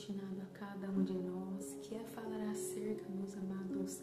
destinado a cada um de nós, que é falar acerca, meus amados,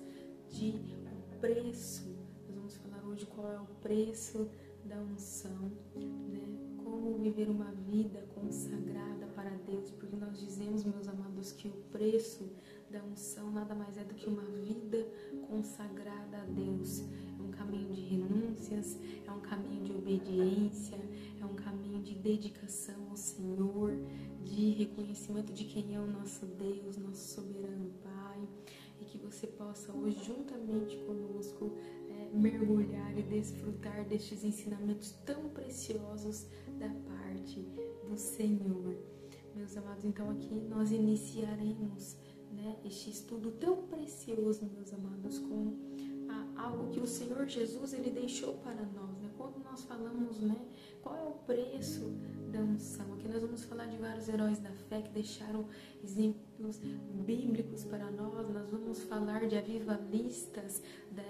de o preço. Nós vamos falar hoje qual é o preço da unção, né? Como viver uma vida consagrada para Deus, porque nós dizemos, meus amados, que o preço da unção nada mais é do que uma vida consagrada a Deus. É um caminho de renúncias, é um caminho de obediência, é um caminho de dedicação ao Senhor, de reconhecimento de quem é o nosso Deus, nosso soberano Pai, e que você possa hoje, juntamente conosco, mergulhar e desfrutar destes ensinamentos tão preciosos da parte do Senhor. Meus amados, então aqui nós iniciaremos, né, este estudo tão precioso, meus amados, com algo que o Senhor Jesus ele deixou para nós, né? Quando nós falamos, né, qual é o preço da unção? Aqui nós vamos falar de vários heróis da fé que deixaram exemplos bíblicos para nós. Nós vamos falar de avivalistas da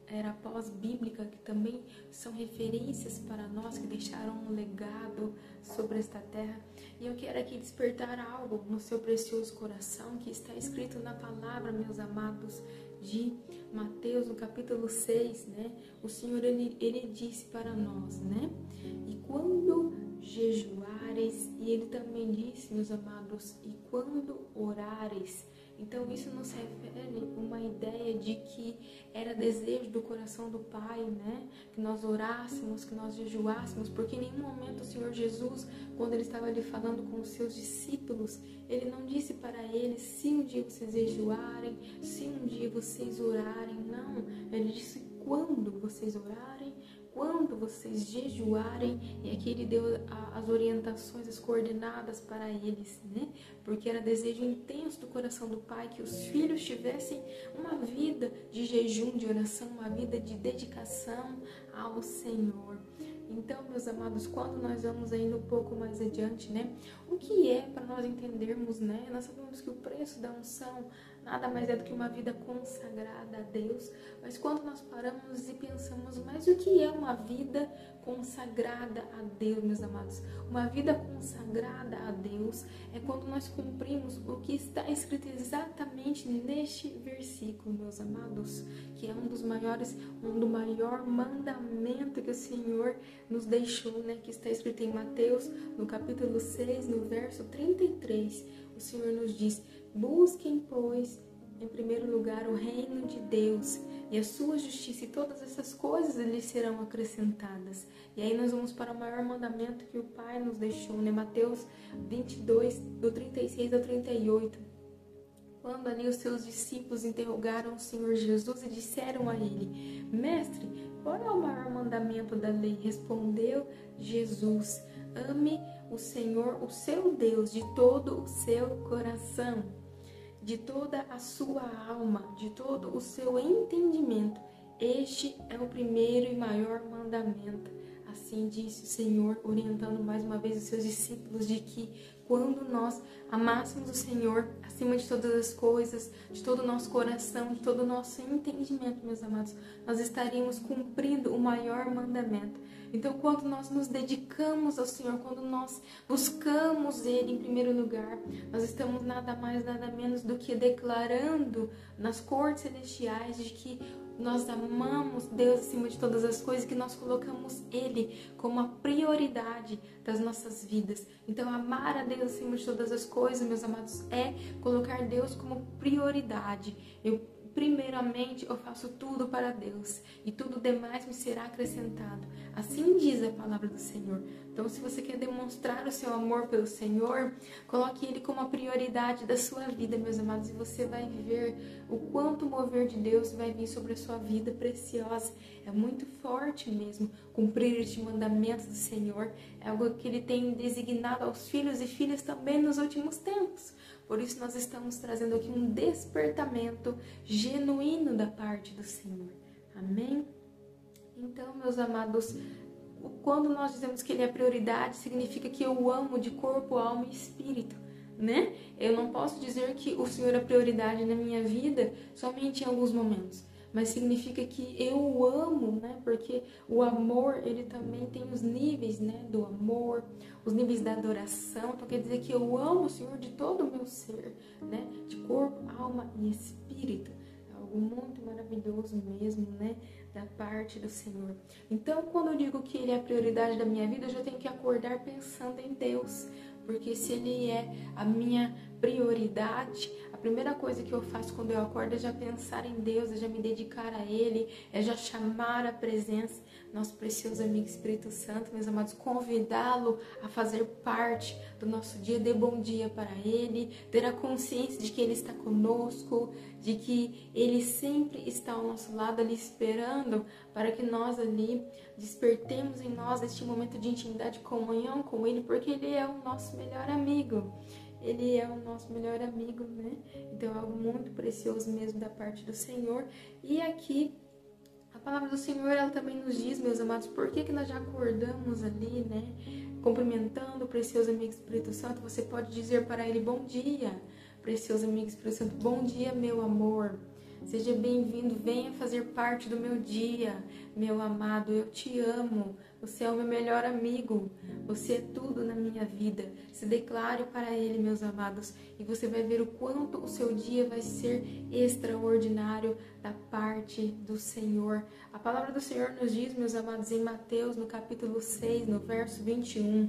era pós-bíblica, que também são referências para nós, que deixaram um legado sobre esta terra. E eu quero aqui despertar algo no seu precioso coração, que está escrito na palavra, meus amados, de Mateus, no capítulo 6, né? O Senhor, ele disse para nós, né? E quando jejuares, e ele também disse, meus amados, e quando orares. Então isso nos refere uma ideia de que era desejo do coração do Pai, né? Que nós orássemos, que nós jejuássemos, porque em nenhum momento o Senhor Jesus, quando ele estava ali falando com os seus discípulos, ele não disse para eles, se um dia vocês jejuarem, se um dia vocês orarem, não. Ele disse, quando vocês orarem, quando vocês jejuarem, e aqui ele deu as orientações, as coordenadas para eles, né? Porque era desejo intenso do coração do Pai que os filhos tivessem uma vida de jejum, de oração, uma vida de dedicação ao Senhor. Então, meus amados, quando nós vamos ainda um pouco mais adiante, né? O que é para nós entendermos, né? Nós sabemos que o preço da unção nada mais é do que uma vida consagrada a Deus. Mas quando nós paramos e pensamos, mas o que é uma vida consagrada a Deus, meus amados? Uma vida consagrada a Deus é quando nós cumprimos o que está escrito exatamente neste versículo, meus amados, que é do maior mandamento que o Senhor nos deixou, né? Que está escrito em Mateus, no capítulo 6, no verso 33. O Senhor nos diz, busquem, pois, em primeiro lugar o reino de Deus e a sua justiça, e todas essas coisas lhes serão acrescentadas. E aí nós vamos para o maior mandamento que o Pai nos deixou, né? Mateus 22, do 36 ao 38. Quando ali os seus discípulos interrogaram o Senhor Jesus e disseram a ele, Mestre, qual é o maior mandamento da lei? Respondeu Jesus, ame o Senhor, o seu Deus, de todo o seu coração, de toda a sua alma, de todo o seu entendimento. Este é o primeiro e maior mandamento. Assim disse o Senhor, orientando mais uma vez os seus discípulos de que quando nós amássemos o Senhor acima de todas as coisas, de todo o nosso coração, de todo o nosso entendimento, meus amados, nós estaríamos cumprindo o maior mandamento. Então, quando nós nos dedicamos ao Senhor, quando nós buscamos Ele em primeiro lugar, nós estamos nada mais, nada menos do que declarando nas cortes celestiais de que nós amamos Deus acima de todas as coisas, que nós colocamos Ele como a prioridade das nossas vidas. Então, amar a Deus acima de todas as coisas, meus amados, é colocar Deus como prioridade. Primeiramente, eu faço tudo para Deus e tudo demais me será acrescentado. Assim diz a palavra do Senhor. Então, se você quer demonstrar o seu amor pelo Senhor, coloque Ele como a prioridade da sua vida, meus amados, e você vai ver o quanto o mover de Deus vai vir sobre a sua vida preciosa. É muito forte mesmo cumprir este mandamento do Senhor. É algo que Ele tem designado aos filhos e filhas também nos últimos tempos. Por isso nós estamos trazendo aqui um despertamento genuíno da parte do Senhor. Amém? Então, meus amados, quando nós dizemos que Ele é prioridade, significa que eu o amo de corpo, alma e espírito, né? Eu não posso dizer que o Senhor é prioridade na minha vida somente em alguns momentos. mas significa que eu o amo, né? Porque o amor, ele também tem os níveis, né? Do amor, os níveis da adoração. Então quer dizer que eu amo o Senhor de todo o meu ser, né? De corpo, alma e espírito. É algo muito maravilhoso mesmo, né? Da parte do Senhor. Então, quando eu digo que Ele é a prioridade da minha vida, eu já tenho que acordar pensando em Deus. Porque se Ele é a minha prioridade, a primeira coisa que eu faço quando eu acordo é já pensar em Deus, é já me dedicar a Ele, é já chamar a presença, nosso precioso amigo Espírito Santo, meus amados, convidá-lo a fazer parte do nosso dia, dê bom dia para Ele, ter a consciência de que Ele está conosco, de que Ele sempre está ao nosso lado ali esperando para que nós ali despertemos em nós este momento de intimidade e comunhão com Ele, porque Ele é o nosso melhor amigo. Ele é o nosso melhor amigo, né? Então é algo muito precioso mesmo da parte do Senhor. E aqui, a palavra do Senhor, ela também nos diz, meus amados, por que nós já acordamos ali, né? Cumprimentando o precioso amigo Espírito Santo, você pode dizer para ele, bom dia, precioso amigo Espírito Santo, bom dia, meu amor. Seja bem-vindo, venha fazer parte do meu dia, meu amado, eu te amo, você é o meu melhor amigo, você é tudo na minha vida. Se declare para Ele, meus amados, e você vai ver o quanto o seu dia vai ser extraordinário da parte do Senhor. A palavra do Senhor nos diz, meus amados, em Mateus, no capítulo 6, no verso 21,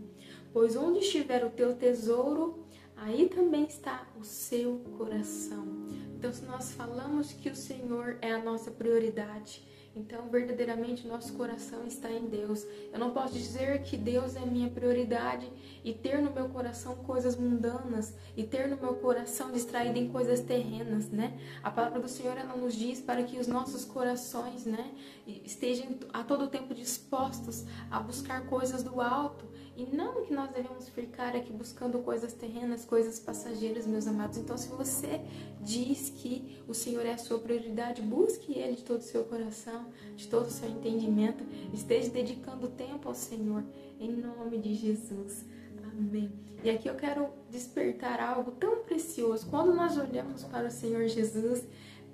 pois onde estiver o teu tesouro, aí também está o seu coração. Então, se nós falamos que o Senhor é a nossa prioridade, então verdadeiramente nosso coração está em Deus. Eu não posso dizer que Deus é a minha prioridade e ter no meu coração coisas mundanas e ter no meu coração distraído em coisas terrenas, né? A palavra do Senhor, ela nos diz para que os nossos corações, né, estejam a todo tempo dispostos a buscar coisas do alto. E não que nós devemos ficar aqui buscando coisas terrenas, coisas passageiras, meus amados. Então, se você diz que o Senhor é a sua prioridade, busque Ele de todo o seu coração, de todo o seu entendimento. Esteja dedicando tempo ao Senhor, em nome de Jesus. Amém. E aqui eu quero despertar algo tão precioso. Quando nós olhamos para o Senhor Jesus,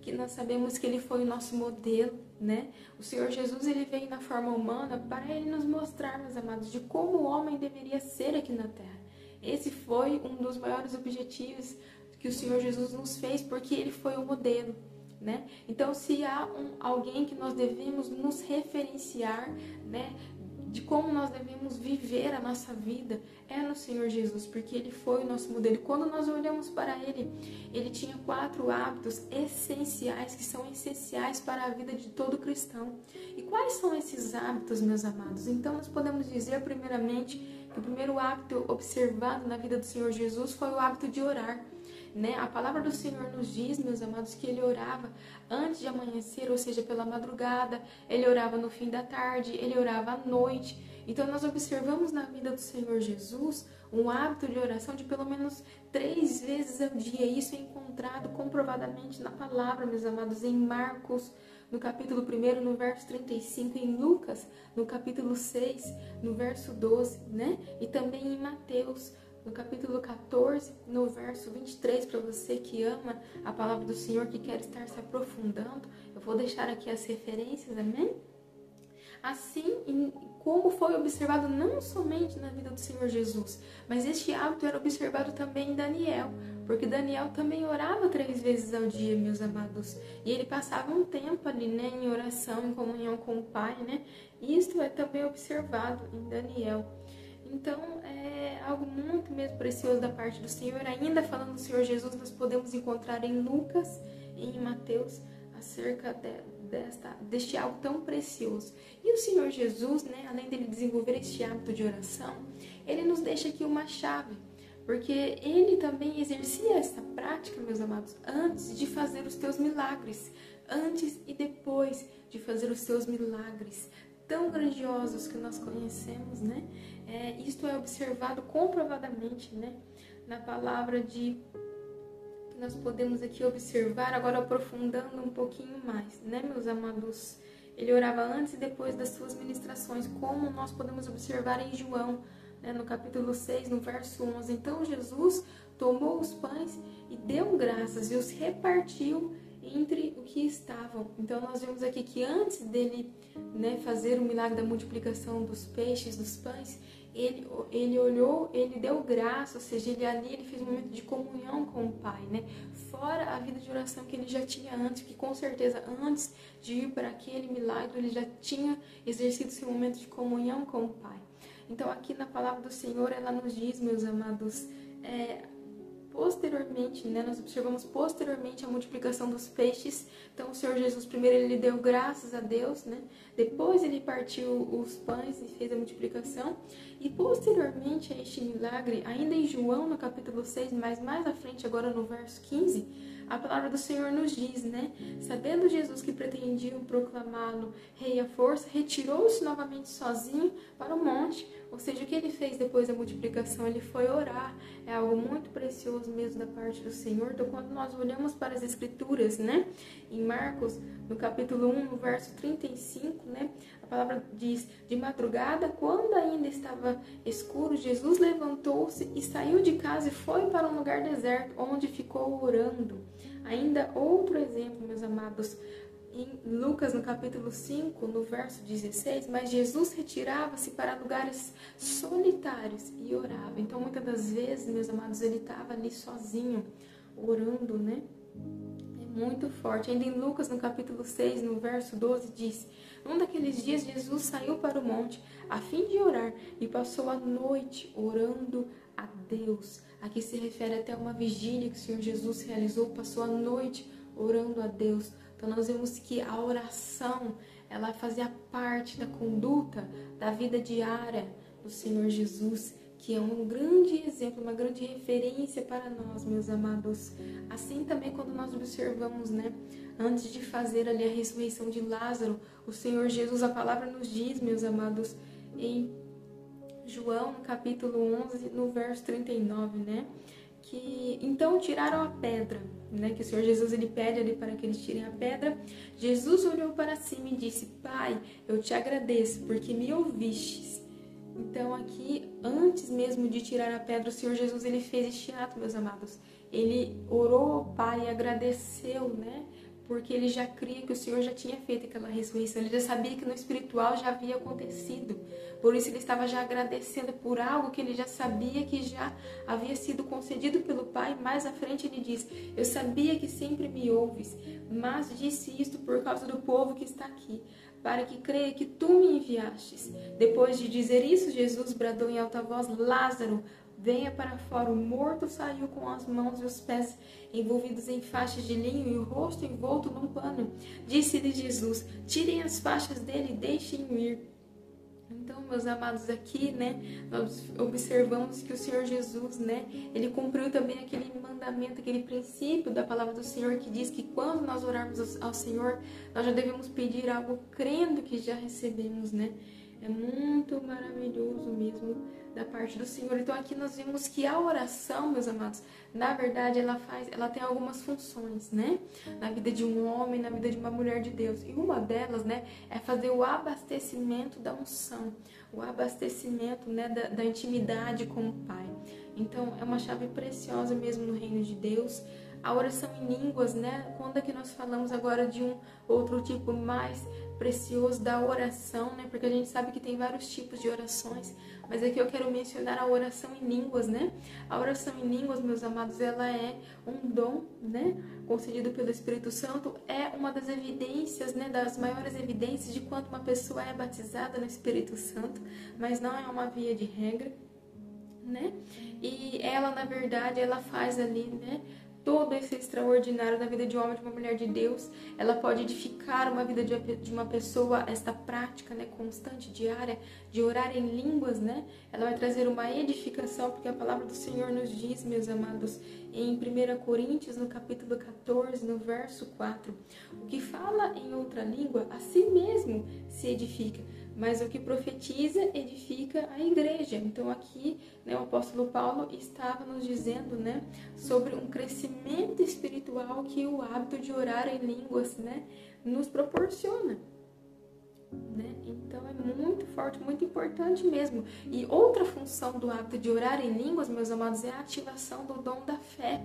que nós sabemos que Ele foi o nosso modelo, né? O Senhor Jesus, Ele veio na forma humana para Ele nos mostrar, meus amados, de como o homem deveria ser aqui na Terra. Esse foi um dos maiores objetivos que o Senhor Jesus nos fez, porque Ele foi o modelo, né? Então, se há alguém que nós devemos nos referenciar, né, de como nós devemos viver a nossa vida, é no Senhor Jesus, porque Ele foi o nosso modelo. Quando nós olhamos para Ele, Ele tinha 4 hábitos essenciais, que são essenciais para a vida de todo cristão. E quais são esses hábitos, meus amados? Então, nós podemos dizer, primeiramente, que o primeiro hábito observado na vida do Senhor Jesus foi o hábito de orar. Né? A palavra do Senhor nos diz, meus amados, que Ele orava antes de amanhecer, ou seja, pela madrugada, Ele orava no fim da tarde, Ele orava à noite. Então nós observamos na vida do Senhor Jesus um hábito de oração de pelo menos 3 vezes ao dia. Isso é encontrado comprovadamente na palavra, meus amados, em Marcos, no capítulo 1, no verso 35, em Lucas, no capítulo 6, no verso 12, né? E também em Mateus, no capítulo 14, no verso 23, para você que ama a palavra do Senhor, que quer estar se aprofundando, eu vou deixar aqui as referências, amém? Assim, como foi observado não somente na vida do Senhor Jesus, mas este hábito era observado também em Daniel, porque Daniel também orava 3 vezes ao dia, meus amados, e ele passava um tempo ali, né, em oração, em comunhão com o Pai, né? Isto é também observado em Daniel. Então, é algo muito mesmo precioso da parte do Senhor. Ainda falando do Senhor Jesus, nós podemos encontrar em Lucas e em Mateus acerca deste algo tão precioso. E o Senhor Jesus, né, além dele desenvolver este hábito de oração, ele nos deixa aqui uma chave, porque ele também exercia essa prática, meus amados, antes de fazer os teus milagres, antes e depois de fazer os seus milagres tão grandiosos que nós conhecemos, né? Isto é observado comprovadamente, né, na palavra que nós podemos aqui observar, agora aprofundando um pouquinho mais, né, meus amados? Ele orava antes e depois das suas ministrações, como nós podemos observar em João, né, no capítulo 6, no verso 11. Então Jesus tomou os pães e deu graças e os repartiu entre o que estavam. Então nós vemos aqui que antes dele, né, fazer o milagre da multiplicação dos peixes, dos pães, ele olhou, ele deu graça, ou seja, ele fez um momento de comunhão com o Pai, né? Fora a vida de oração que ele já tinha antes, que com certeza antes de ir para aquele milagre, ele já tinha exercido esse momento de comunhão com o Pai. Então aqui na palavra do Senhor, ela nos diz, meus amados, posteriormente, né, nós observamos posteriormente a multiplicação dos peixes. Então o Senhor Jesus primeiro ele deu graças a Deus, né? Depois ele partiu os pães e fez a multiplicação. E posteriormente a este milagre, ainda em João no capítulo 6, mas mais à frente agora no verso 15, a palavra do Senhor nos diz, né? Sabendo Jesus que pretendiam proclamá-lo rei à força, retirou-se novamente sozinho para o monte. Ou seja, o que ele fez depois da multiplicação? Ele foi orar. É algo muito precioso mesmo da parte do Senhor. Então, quando nós olhamos para as Escrituras, né? Em Marcos, no capítulo 1, no verso 35, né? A palavra diz, de madrugada, quando ainda estava escuro, Jesus levantou-se e saiu de casa e foi para um lugar deserto, onde ficou orando. Ainda outro exemplo, meus amados, em Lucas, no capítulo 5, no verso 16, mas Jesus retirava-se para lugares solitários e orava. Então, muitas das vezes, meus amados, ele estava ali sozinho, orando, né? É muito forte. Ainda em Lucas, no capítulo 6, no verso 12, diz, num daqueles dias, Jesus saiu para o monte, a fim de orar, e passou a noite orando a Deus. Aqui se refere até a uma vigília que o Senhor Jesus realizou, passou a noite orando a Deus. Então nós vemos que a oração, ela fazia parte da conduta, da vida diária do Senhor Jesus, que é um grande exemplo, uma grande referência para nós, meus amados. Assim também quando nós observamos, né, antes de fazer ali a ressurreição de Lázaro, o Senhor Jesus, a palavra nos diz, meus amados, em João, no capítulo 11, no verso 39, né, que então tiraram a pedra, né, que o Senhor Jesus ele pede ali para que eles tirem a pedra. Jesus olhou para cima e disse, Pai, eu te agradeço porque me ouvistes. Então aqui, antes mesmo de tirar a pedra, o Senhor Jesus ele fez este ato, meus amados. Ele orou ao Pai e agradeceu, né? Porque ele já cria que o Senhor já tinha feito aquela ressurreição. Ele já sabia que no espiritual já havia acontecido. Por isso ele estava já agradecendo por algo que ele já sabia que já havia sido concedido pelo Pai. Mais à frente ele diz, eu sabia que sempre me ouves, mas disse isto por causa do povo que está aqui, para que creia que tu me enviastes. Depois de dizer isso, Jesus bradou em alta voz, Lázaro, venha para fora. O morto saiu com as mãos e os pés envolvidos em faixas de linho e o rosto envolto num pano. Disse-lhe Jesus, tirem as faixas dele e deixem-o ir. Então, meus amados, aqui, né, nós observamos que o Senhor Jesus, né, ele cumpriu também aquele mandamento, aquele princípio da palavra do Senhor que diz que quando nós orarmos ao Senhor, nós já devemos pedir algo crendo que já recebemos, né? É muito maravilhoso mesmo da parte do Senhor. Então aqui nós vemos que a oração, meus amados, na verdade ela tem algumas funções, né? Na vida de um homem, na vida de uma mulher de Deus. E uma delas, né, é fazer o abastecimento da unção, o abastecimento, né, da intimidade com o Pai. Então é uma chave preciosa mesmo no reino de Deus. A oração em línguas, né? Quando é que nós falamos agora de um outro tipo mais precioso da oração, né? Porque a gente sabe que tem vários tipos de orações, mas aqui eu quero mencionar a oração em línguas, né? A oração em línguas, meus amados, ela é um dom, né? Concedido pelo Espírito Santo, é uma das evidências, né? Das maiores evidências de quando uma pessoa é batizada no Espírito Santo, mas não é uma via de regra, né? E ela, na verdade, ela faz ali, né, todo esse extraordinário na vida de um homem e de uma mulher de Deus. Ela pode edificar uma vida de uma pessoa, esta prática, né, constante, diária, de orar em línguas, né? Ela vai trazer uma edificação, porque a palavra do Senhor nos diz, meus amados, em 1 Coríntios, no capítulo 14, no verso 4, o que fala em outra língua, a si mesmo se edifica, mas o que profetiza edifica a igreja. Então aqui, né, o apóstolo Paulo estava nos dizendo, né, sobre um crescimento espiritual que o hábito de orar em línguas, né, nos proporciona, né? Então é muito forte, muito importante mesmo. E outra função do hábito de orar em línguas, meus amados, é a ativação do dom da fé.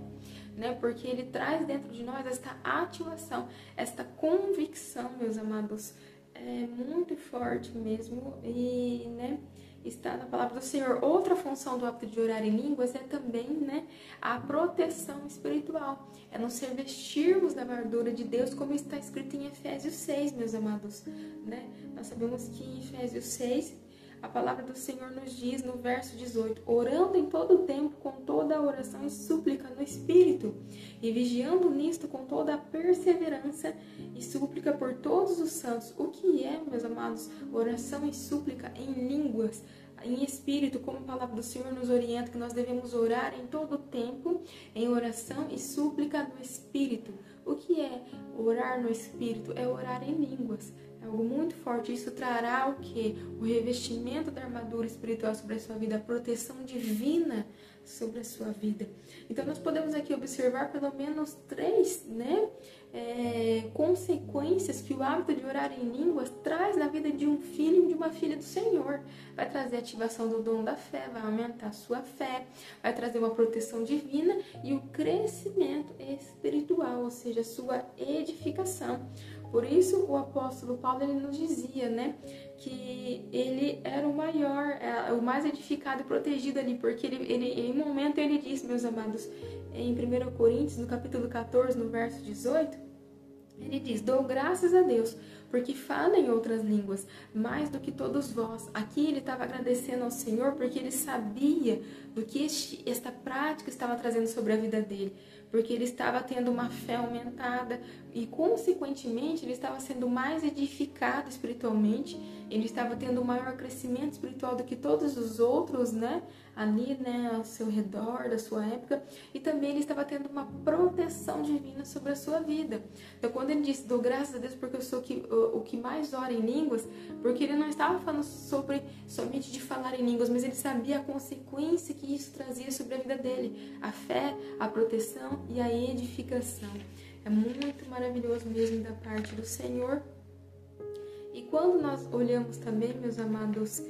né? Porque ele traz dentro de nós esta ativação, esta convicção, meus amados, é muito forte mesmo, e, né, está na palavra do Senhor. Outra função do hábito de orar em línguas é também, né, a proteção espiritual. É nos revestirmos da armadura de Deus, como está escrito em Efésios 6, meus amados, né? Nós sabemos que em Efésios 6, a palavra do Senhor nos diz no verso 18: orando em todo o tempo com toda a oração e súplica no Espírito, e vigiando nisto com toda a perseverança e súplica por todos os santos. O que é, meus amados, oração e súplica em línguas, em espírito, como a palavra do Senhor nos orienta, que nós devemos orar em todo o tempo, em oração e súplica no Espírito. O que é orar no Espírito? É orar em línguas. É algo muito forte. Isso trará o quê? O revestimento da armadura espiritual sobre a sua vida, a proteção divina sobre a sua vida. Então nós podemos aqui observar pelo menos 3, né, consequências que o hábito de orar em línguas traz na vida de um filho e de uma filha do Senhor. Vai trazer a ativação do dom da fé, vai aumentar a sua fé, vai trazer uma proteção divina e o crescimento espiritual, ou seja, a sua edificação. Por isso o apóstolo Paulo, ele nos dizia, né, que ele era o maior, o mais edificado e protegido ali, porque ele em um momento ele disse, meus amados, em 1 Coríntios, no capítulo 14, no verso 18, ele diz: dou graças a Deus, porque falo em outras línguas, mais do que todos vós. Aqui ele estava agradecendo ao Senhor, porque ele sabia do que esta prática estava trazendo sobre a vida dele, porque ele estava tendo uma fé aumentada e, consequentemente, ele estava sendo mais edificado espiritualmente, ele estava tendo um maior crescimento espiritual do que todos os outros, né, ali, né, ao seu redor, da sua época, e também ele estava tendo uma proteção divina sobre a sua vida. Então, quando ele disse, dou graças a Deus porque eu sou o que mais ora em línguas, porque ele não estava falando sobre somente de falar em línguas, mas ele sabia a consequência que isso trazia sobre a vida dele, a fé, a proteção e a edificação. É muito maravilhoso mesmo da parte do Senhor. E quando nós olhamos também, meus amados,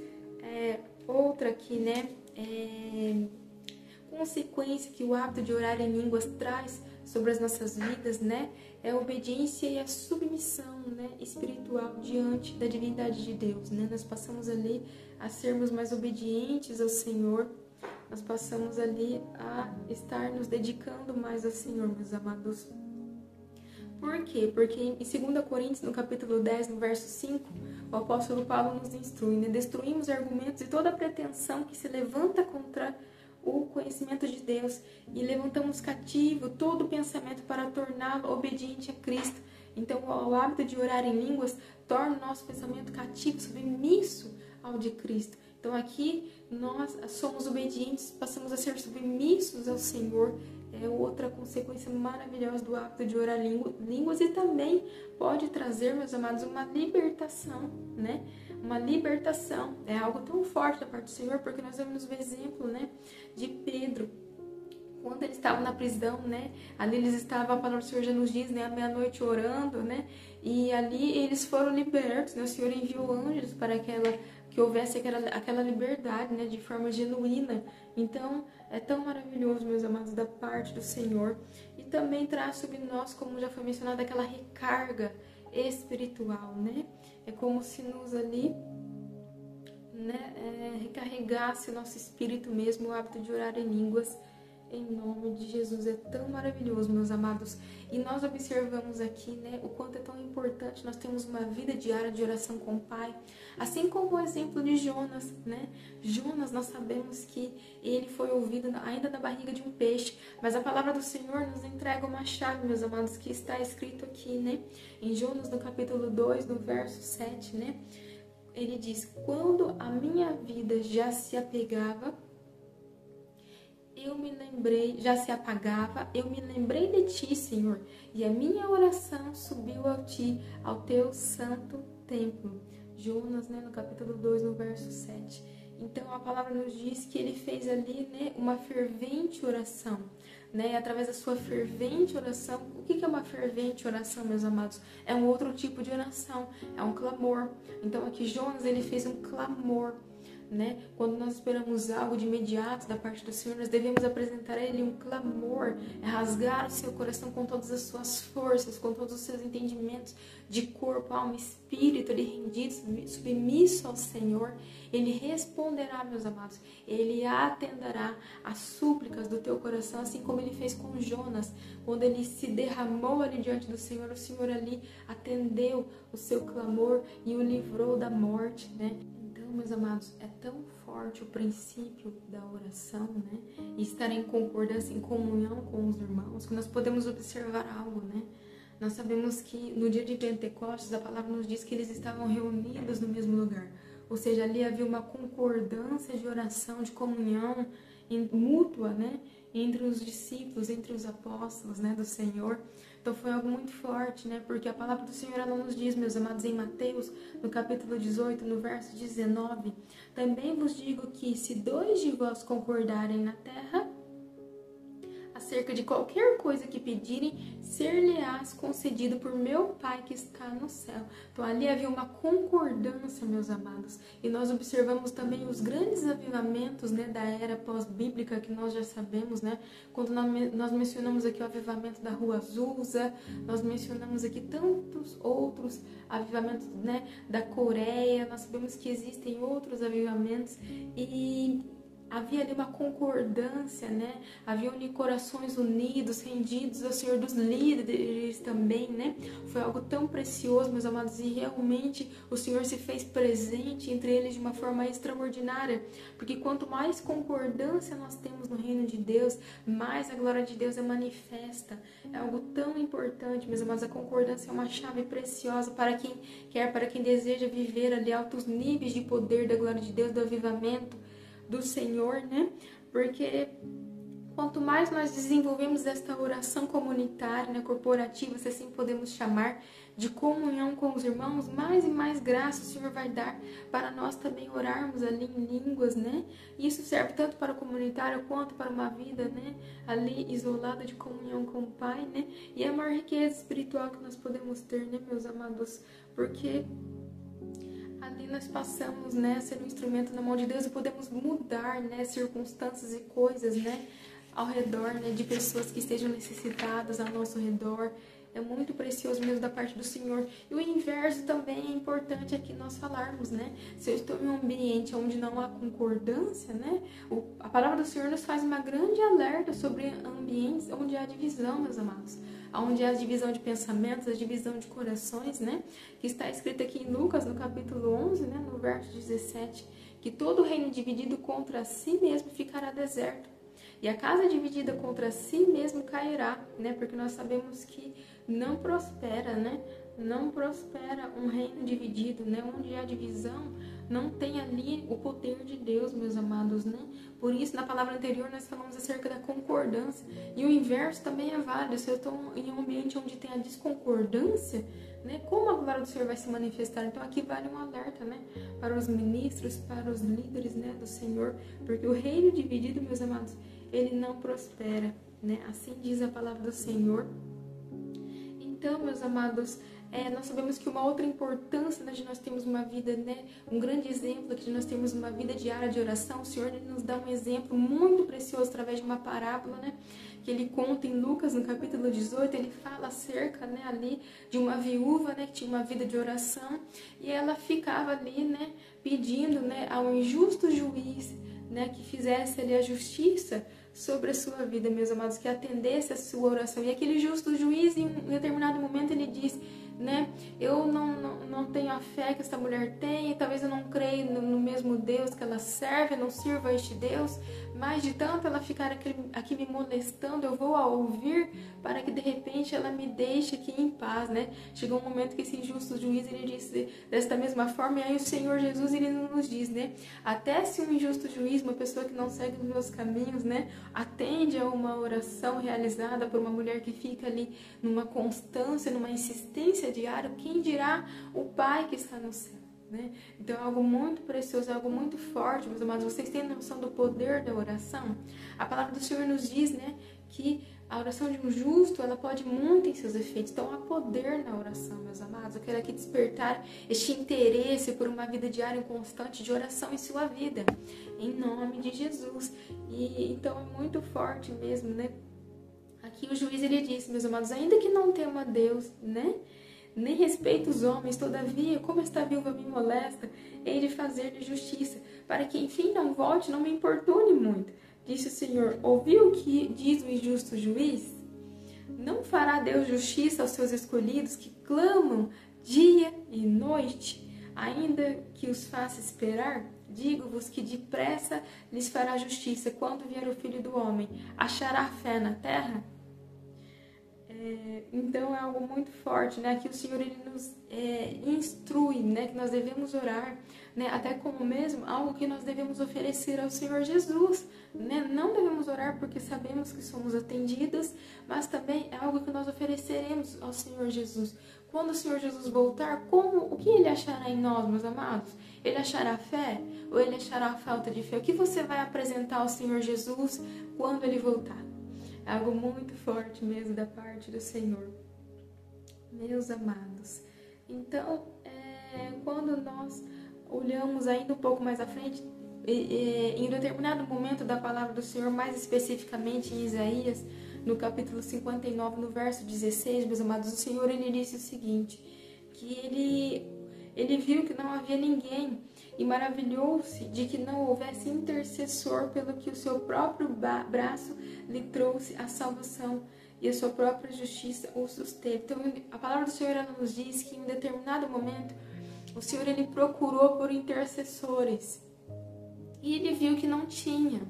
outra aqui, né, consequência que o hábito de orar em línguas traz sobre as nossas vidas, né, é a obediência e a submissão, né, espiritual diante da divindade de Deus, né? Nós passamos ali a sermos mais obedientes ao Senhor, nós passamos ali a estar nos dedicando mais ao Senhor, meus amados. Por quê? Porque em 2 Coríntios, no capítulo 10, no verso 5, o apóstolo Paulo nos instrui, né? Destruímos argumentos e toda pretensão que se levanta contra o conhecimento de Deus e levantamos cativo todo pensamento para torná-lo obediente a Cristo. Então, o hábito de orar em línguas torna o nosso pensamento cativo, submisso ao de Cristo. Então, aqui nós somos obedientes, passamos a ser submissos ao Senhor. É outra consequência maravilhosa do hábito de orar línguas, e também pode trazer, meus amados, uma libertação, né? Uma libertação. É algo tão forte da parte do Senhor, porque nós vemos o exemplo, né, de Pedro. Quando eles estavam na prisão, né, ali eles estavam, a palavra do Senhor já nos diz, né, à meia-noite orando, né, e ali eles foram libertos, né, o Senhor enviou anjos para que houvesse aquela liberdade, né, de forma genuína. Então, é tão maravilhoso, meus amados, da parte do Senhor. E também traz sobre nós, como já foi mencionado, aquela recarga espiritual, né? É como se nos ali, né, recarregasse o nosso espírito mesmo, o hábito de orar em línguas. Em nome de Jesus, é tão maravilhoso, meus amados. E nós observamos aqui, né, o quanto é tão importante nós termos uma vida diária de oração com o Pai. Assim como o exemplo de Jonas, né? Jonas, nós sabemos que ele foi ouvido ainda na barriga de um peixe. Mas a palavra do Senhor nos entrega uma chave, meus amados, que está escrito aqui, né? Em Jonas, no capítulo 2, no verso 7, né? Ele diz: quando a minha vida já se apagava, eu me lembrei de ti, Senhor, e a minha oração subiu a ti, ao teu santo templo. Jonas, né, no capítulo 2, no verso 7. Então, a palavra nos diz que ele fez ali, né, uma fervente oração, né, através da sua fervente oração. O que é uma fervente oração, meus amados? É um outro tipo de oração, é um clamor. Então, aqui Jonas, ele fez um clamor, né? Quando nós esperamos algo de imediato da parte do Senhor, nós devemos apresentar a Ele um clamor, rasgar o seu coração com todas as suas forças, com todos os seus entendimentos de corpo, alma, espírito, ali rendido, submisso ao Senhor. Ele responderá, meus amados, Ele atenderá às súplicas do teu coração, assim como Ele fez com Jonas, quando ele se derramou ali diante do Senhor, o Senhor ali atendeu o seu clamor e o livrou da morte, né? Então, meus amados, é tão forte o princípio da oração, né? E estar em concordância, em comunhão com os irmãos, que nós podemos observar algo, né? Nós sabemos que no dia de Pentecostes, a palavra nos diz que eles estavam reunidos no mesmo lugar. Ou seja, ali havia uma concordância de oração, de comunhão mútua, né? Entre os discípulos, entre os apóstolos, né? Do Senhor. Então foi algo muito forte, né? Porque a palavra do Senhor, ela nos diz, meus amados, em Mateus, no capítulo 18, no verso 19, também vos digo que se 2 de vós concordarem na terra, acerca de qualquer coisa que pedirem, ser-lhe-ás concedido por meu Pai que está no céu. Então ali havia uma concordância, meus amados. E nós observamos também os grandes avivamentos, né, da era pós-bíblica, que nós já sabemos, né? Quando nós mencionamos aqui o avivamento da Rua Azusa, nós mencionamos aqui tantos outros avivamentos, né, da Coreia, nós sabemos que existem outros avivamentos e havia ali uma concordância, né? Havia corações unidos, rendidos ao Senhor, dos líderes também, né? Foi algo tão precioso, meus amados, e realmente o Senhor se fez presente entre eles de uma forma extraordinária, porque quanto mais concordância nós temos no reino de Deus, mais a glória de Deus é manifesta. É algo tão importante, meus amados, a concordância é uma chave preciosa para quem quer, para quem deseja viver ali altos níveis de poder da glória de Deus, do avivamento do Senhor, né? Porque quanto mais nós desenvolvemos esta oração comunitária, né, corporativa, se assim podemos chamar, de comunhão com os irmãos, mais e mais graça o Senhor vai dar para nós também orarmos ali em línguas, né? E isso serve tanto para o comunitário quanto para uma vida, né, ali isolada de comunhão com o Pai, né? E é a maior riqueza espiritual que nós podemos ter, né, meus amados? Porque ali nós passamos, né, a ser um instrumento na mão de Deus e podemos mudar, né, circunstâncias e coisas, né, ao redor, né, de pessoas que estejam necessitadas ao nosso redor. É muito precioso mesmo da parte do Senhor. E o inverso também é importante aqui nós falarmos, né? Se eu estou em um ambiente onde não há concordância, né? A palavra do Senhor nos faz uma grande alerta sobre ambientes onde há divisão, meus amados. Onde há a divisão de pensamentos, a divisão de corações, né? Que está escrito aqui em Lucas, no capítulo 11, né? No verso 17, que todo reino dividido contra si mesmo ficará deserto. E a casa dividida contra si mesmo cairá, né? Porque nós sabemos que não prospera, né? Não prospera um reino dividido, né? Onde há divisão, não tem ali o poder de Deus, meus amados, né? Por isso, na palavra anterior, nós falamos acerca da concordância. E o inverso também é válido. Se eu estou em um ambiente onde tem a discordância, né? Como a glória do Senhor vai se manifestar? Então, aqui vale um alerta, né? Para os ministros, para os líderes, né? Do Senhor. Porque o reino dividido, meus amados, ele não prospera, né? Assim diz a palavra do Senhor. Então, meus amados, nós sabemos que uma outra importância, né, de nós termos uma vida, né, um grande exemplo de nós termos uma vida diária de oração, o Senhor ele nos dá um exemplo muito precioso através de uma parábola, né, que ele conta em Lucas, no capítulo 18, ele fala acerca, né, ali de uma viúva, né, que tinha uma vida de oração, e ela ficava ali, né, pedindo, né, ao injusto juiz, né, que fizesse ali a justiça sobre a sua vida, meus amados, que atendesse a sua oração. E aquele justo juiz, em um determinado momento, ele diz, né, eu não tenho a fé que essa mulher tem, talvez eu não creio no mesmo Deus que ela serve, eu não sirvo a este Deus, mas de tanto ela ficar aqui me molestando, eu vou a ouvir para que de repente ela me deixe aqui em paz, né? Chegou um momento que esse injusto juiz, ele disse desta mesma forma, e aí o Senhor Jesus, ele nos diz, né, até se um injusto juiz, uma pessoa que não segue os meus caminhos, né, atende a uma oração realizada por uma mulher que fica ali numa constância, numa insistência diária, quem dirá o Pai que está no céu, né? Então é algo muito precioso, é algo muito forte, meus amados. Vocês têm noção do poder da oração? A palavra do Senhor nos diz, né, que A oração de um justo, ela pode muito em seus efeitos. Então, há poder na oração, meus amados. Eu quero aqui despertar este interesse por uma vida diária e constante de oração em sua vida. Em nome de Jesus. E então, é muito forte mesmo, né? Aqui o juiz, ele disse, meus amados, ainda que não tema Deus, né? Nem respeito os homens, todavia, como esta viúva me molesta, hei de fazer-lhe justiça, para que enfim não volte, não me importune muito. Disse o Senhor, ouviu o que diz o injusto juiz? Não fará Deus justiça aos seus escolhidos que clamam dia e noite, ainda que os faça esperar? Digo-vos que depressa lhes fará justiça quando vier o Filho do Homem. Achará fé na terra? Então é algo muito forte, né? Aqui o Senhor, ele nos instrui, né? Que nós devemos orar, né? Até como mesmo algo que nós devemos oferecer ao Senhor Jesus, né? Não devemos orar porque sabemos que somos atendidas, mas também é algo que nós ofereceremos ao Senhor Jesus. Quando o Senhor Jesus voltar, o que Ele achará em nós, meus amados? Ele achará fé ou Ele achará falta de fé? O que você vai apresentar ao Senhor Jesus quando Ele voltar? É algo muito forte mesmo da parte do Senhor, meus amados. Então, quando nós olhamos ainda um pouco mais à frente, em determinado momento da palavra do Senhor, mais especificamente em Isaías, no capítulo 59, no verso 16, meus amados, o Senhor, ele disse o seguinte, que ele viu que não havia ninguém e maravilhou-se de que não houvesse intercessor, pelo que o seu próprio braço lhe trouxe a salvação e a sua própria justiça o susteve. Então, a palavra do Senhor, ela nos diz que em um determinado momento o Senhor, ele procurou por intercessores e ele viu que não tinha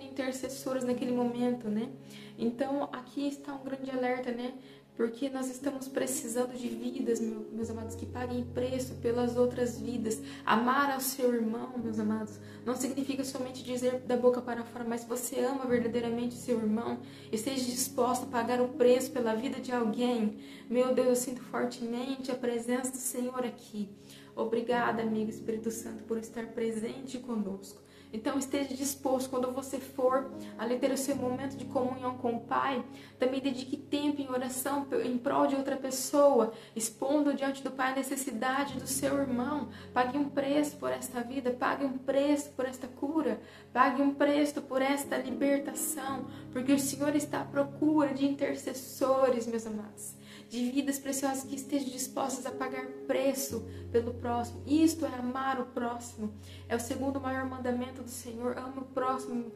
intercessores naquele momento, né? Então, aqui está um grande alerta, né? Porque nós estamos precisando de vidas, meus amados, que paguem preço pelas outras vidas. Amar ao seu irmão, meus amados, não significa somente dizer da boca para fora, mas você ama verdadeiramente o seu irmão, esteja disposto a pagar o preço pela vida de alguém. Meu Deus, eu sinto fortemente a presença do Senhor aqui. Obrigada, amigo Espírito Santo, por estar presente conosco. Então esteja disposto, quando você for ali ter o seu momento de comunhão com o Pai, também dedique tempo em oração em prol de outra pessoa, expondo diante do Pai a necessidade do seu irmão. Pague um preço por esta vida, pague um preço por esta cura, pague um preço por esta libertação, porque o Senhor está à procura de intercessores, meus amados, de vidas preciosas que estejam dispostas a pagar preço pelo próximo. Isto é amar o próximo. É o segundo maior mandamento do Senhor. Ama o próximo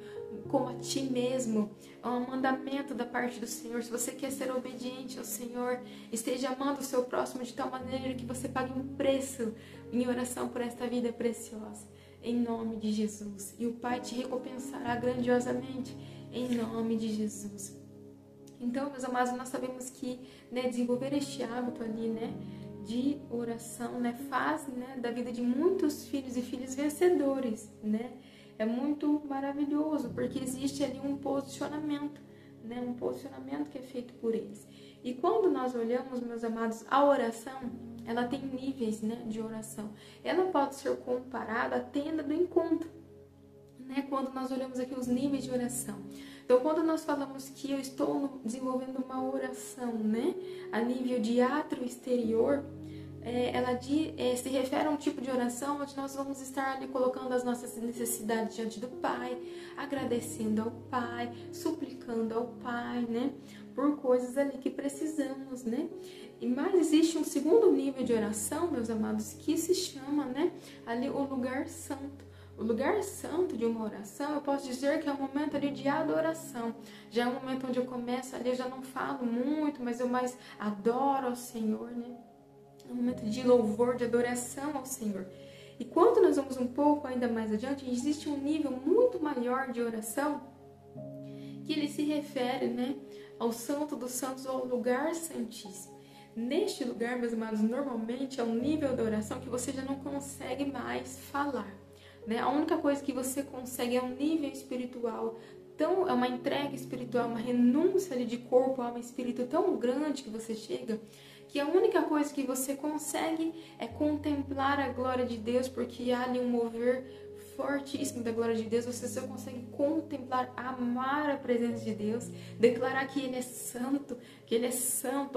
como a ti mesmo. É um mandamento da parte do Senhor. Se você quer ser obediente ao Senhor, esteja amando o seu próximo de tal maneira que você pague um preço em oração por esta vida preciosa. Em nome de Jesus. E o Pai te recompensará grandiosamente. Em nome de Jesus. Então, meus amados, nós sabemos que, né, desenvolver este hábito ali, né, de oração, né, faz, né, da vida de muitos filhos e filhas vencedores, né? É muito maravilhoso, porque existe ali um posicionamento, né, um posicionamento que é feito por eles. E quando nós olhamos, meus amados, a oração, ela tem níveis, né, de oração. Ela pode ser comparada à tenda do encontro, né? Quando nós olhamos aqui os níveis de oração. Então, quando nós falamos que eu estou desenvolvendo uma oração, né, a nível de átrio exterior, ela se refere a um tipo de oração onde nós vamos estar ali colocando as nossas necessidades diante do Pai, agradecendo ao Pai, suplicando ao Pai, né, por coisas ali que precisamos, né. Mas existe um segundo nível de oração, meus amados, que se chama, né, ali o lugar santo. O lugar santo de uma oração, eu posso dizer que é um momento ali de adoração. Já é um momento onde eu começo ali, eu já não falo muito, mas eu mais adoro ao Senhor, né? É um momento de louvor, de adoração ao Senhor. E quando nós vamos um pouco ainda mais adiante, existe um nível muito maior de oração, que ele se refere, né, ao Santo dos Santos, ao lugar santíssimo. Neste lugar, meus amados, normalmente é um nível de oração que você já não consegue mais falar. Né? A única coisa que você consegue é um nível espiritual, é uma entrega espiritual, uma renúncia ali de corpo, alma e espírito tão grande que você chega, que a única coisa que você consegue é contemplar a glória de Deus, porque há ali um mover fortíssimo da glória de Deus, você só consegue contemplar, amar a presença de Deus, declarar que Ele é santo,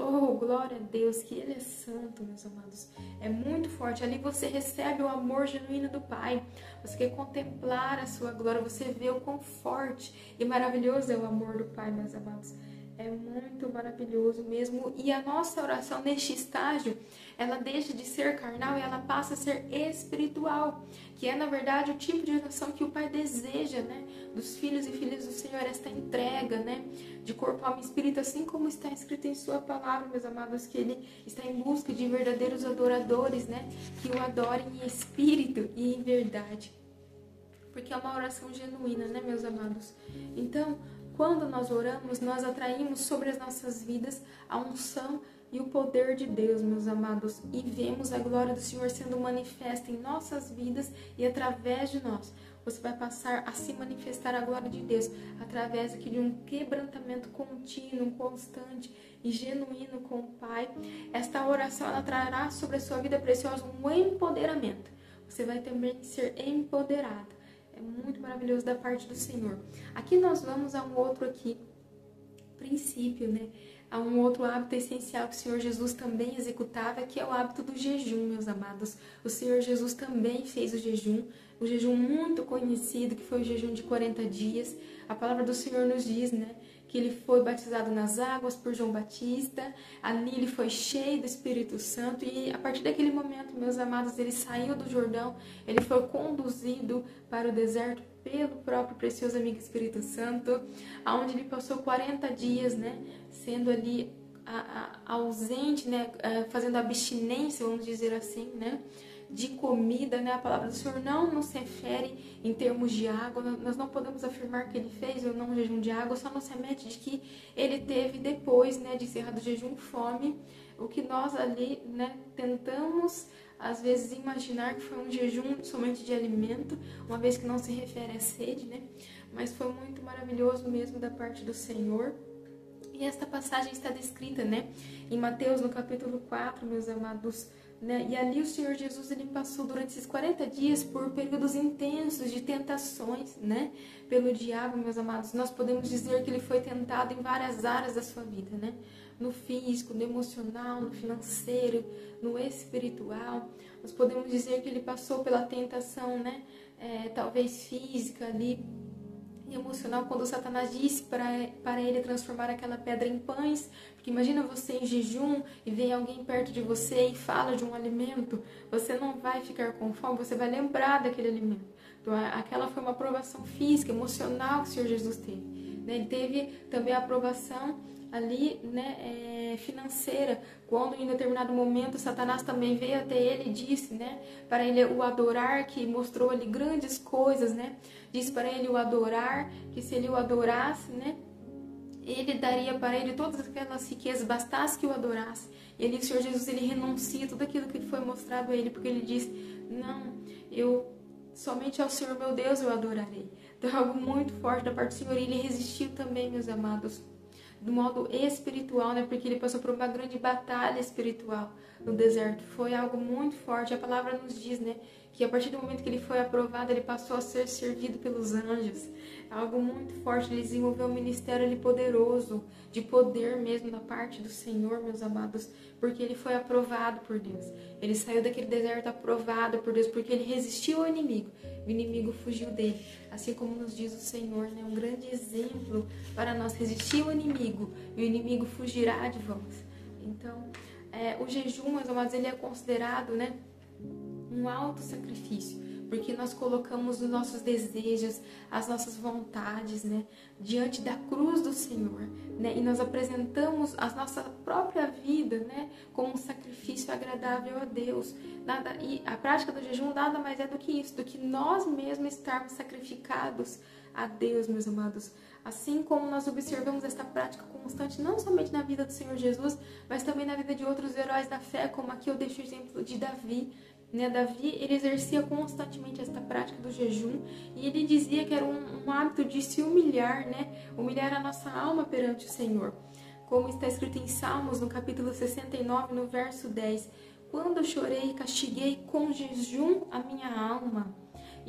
oh, glória a Deus, que Ele é santo, meus amados. É muito forte, ali você recebe o amor genuíno do Pai, você quer contemplar a sua glória, você vê o quão forte e maravilhoso é o amor do Pai, meus amados. É muito maravilhoso mesmo. E a nossa oração neste estágio, ela deixa de ser carnal e ela passa a ser espiritual, que é na verdade o tipo de oração que o Pai deseja, né? Dos filhos e filhas do Senhor, esta entrega, né? De corpo, alma e espírito, assim como está escrito em sua palavra, meus amados, que Ele está em busca de verdadeiros adoradores, né? Que o adorem em espírito e em verdade. Porque é uma oração genuína, né, meus amados? Então, quando nós oramos, nós atraímos sobre as nossas vidas a unção e o poder de Deus, meus amados, e vemos a glória do Senhor sendo manifesta em nossas vidas e através de nós. Você vai passar a se manifestar a glória de Deus através aqui de um quebrantamento contínuo, constante e genuíno com o Pai. Esta oração, ela trará sobre a sua vida preciosa um empoderamento. Você vai também ser empoderado. É muito maravilhoso da parte do Senhor. Aqui nós vamos a um outro princípio, né? A um outro hábito essencial que o Senhor Jesus também executava, que é o hábito do jejum, meus amados. O Senhor Jesus também fez o jejum muito conhecido, que foi o jejum de 40 dias. A palavra do Senhor nos diz, né? Que ele foi batizado nas águas por João Batista, ali ele foi cheio do Espírito Santo e a partir daquele momento, meus amados, ele saiu do Jordão, ele foi conduzido para o deserto pelo próprio precioso amigo Espírito Santo, onde ele passou 40 dias, né, sendo ali ausente, né, fazendo abstinência, vamos dizer assim, né, de comida, né? A palavra do Senhor não nos refere em termos de água, nós não podemos afirmar que ele fez ou não um jejum de água, só nos remete de que ele teve depois, né, de encerrado o jejum, fome, o que nós ali, né, tentamos às vezes imaginar que foi um jejum somente de alimento, uma vez que não se refere à sede, né? Mas foi muito maravilhoso mesmo da parte do Senhor. E esta passagem está descrita, né, em Mateus, no capítulo 4, meus amados, né? E ali o Senhor Jesus, ele passou durante esses 40 dias por períodos intensos de tentações, né, pelo diabo, meus amados. Nós podemos dizer que ele foi tentado em várias áreas da sua vida, né? No físico, no emocional, no financeiro, no espiritual. Nós podemos dizer que ele passou pela tentação, né, talvez física ali, emocional, quando Satanás disse para ele transformar aquela pedra em pães, porque imagina você em jejum e vem alguém perto de você e fala de um alimento, você não vai ficar com fome, você vai lembrar daquele alimento. Então aquela foi uma aprovação física, emocional que o Senhor Jesus teve, né? Ele teve também a aprovação ali, né, financeira, quando em determinado momento Satanás também veio até ele e disse, né, para ele o adorar, que mostrou ali grandes coisas, né, disse para ele o adorar, que se ele o adorasse, né, ele daria para ele todas aquelas riquezas, bastasse que o adorasse. E ali o Senhor Jesus, ele renuncia tudo aquilo que foi mostrado a ele, porque ele diz, não, somente ao Senhor meu Deus eu adorarei. Então é algo muito forte da parte do Senhor, e ele resistiu também, meus amados, do modo espiritual, né? Porque ele passou por uma grande batalha espiritual no deserto. Foi algo muito forte. A palavra nos diz, né, que a partir do momento que ele foi aprovado, ele passou a ser servido pelos anjos. É algo muito forte. Ele desenvolveu um ministério ali poderoso, de poder mesmo da parte do Senhor, meus amados, porque ele foi aprovado por Deus. Ele saiu daquele deserto aprovado por Deus, porque ele resistiu ao inimigo. O inimigo fugiu dele. Assim como nos diz o Senhor, né? Um grande exemplo para nós: resistir ao inimigo e o inimigo fugirá de vós. Então, o jejum, meus amados, ele é considerado, né, um alto sacrifício, porque nós colocamos os nossos desejos, as nossas vontades, né, diante da cruz do Senhor, né, e nós apresentamos a nossa própria vida, né, como um sacrifício agradável a Deus. E a prática do jejum nada mais é do que isso, do que nós mesmos estarmos sacrificados a Deus, meus amados. Assim como nós observamos esta prática constante, não somente na vida do Senhor Jesus, mas também na vida de outros heróis da fé, como aqui eu deixo o exemplo de Davi. Né, Davi, ele exercia constantemente esta prática do jejum, e ele dizia que era um hábito de se humilhar, né, humilhar a nossa alma perante o Senhor, como está escrito em Salmos, no capítulo 69, no verso 10, quando eu chorei e castiguei com jejum a minha alma,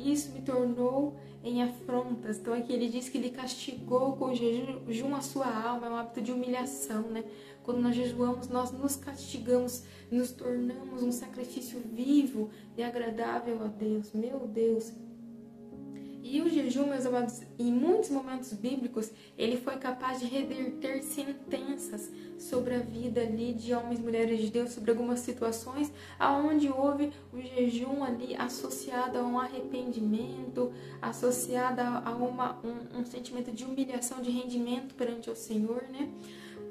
isso me tornou em afrontas. Então aqui ele diz que ele castigou com o jejum a sua alma, é um hábito de humilhação, né? Quando nós jejuamos, nós nos castigamos, nos tornamos um sacrifício vivo e agradável a Deus. Meu Deus! E o jejum, meus amados, em muitos momentos bíblicos, ele foi capaz de reverter sentenças sobre a vida ali de homens e mulheres de Deus, sobre algumas situações aonde houve o jejum ali associado a um arrependimento, associado a um sentimento de humilhação, de rendimento perante o Senhor, né?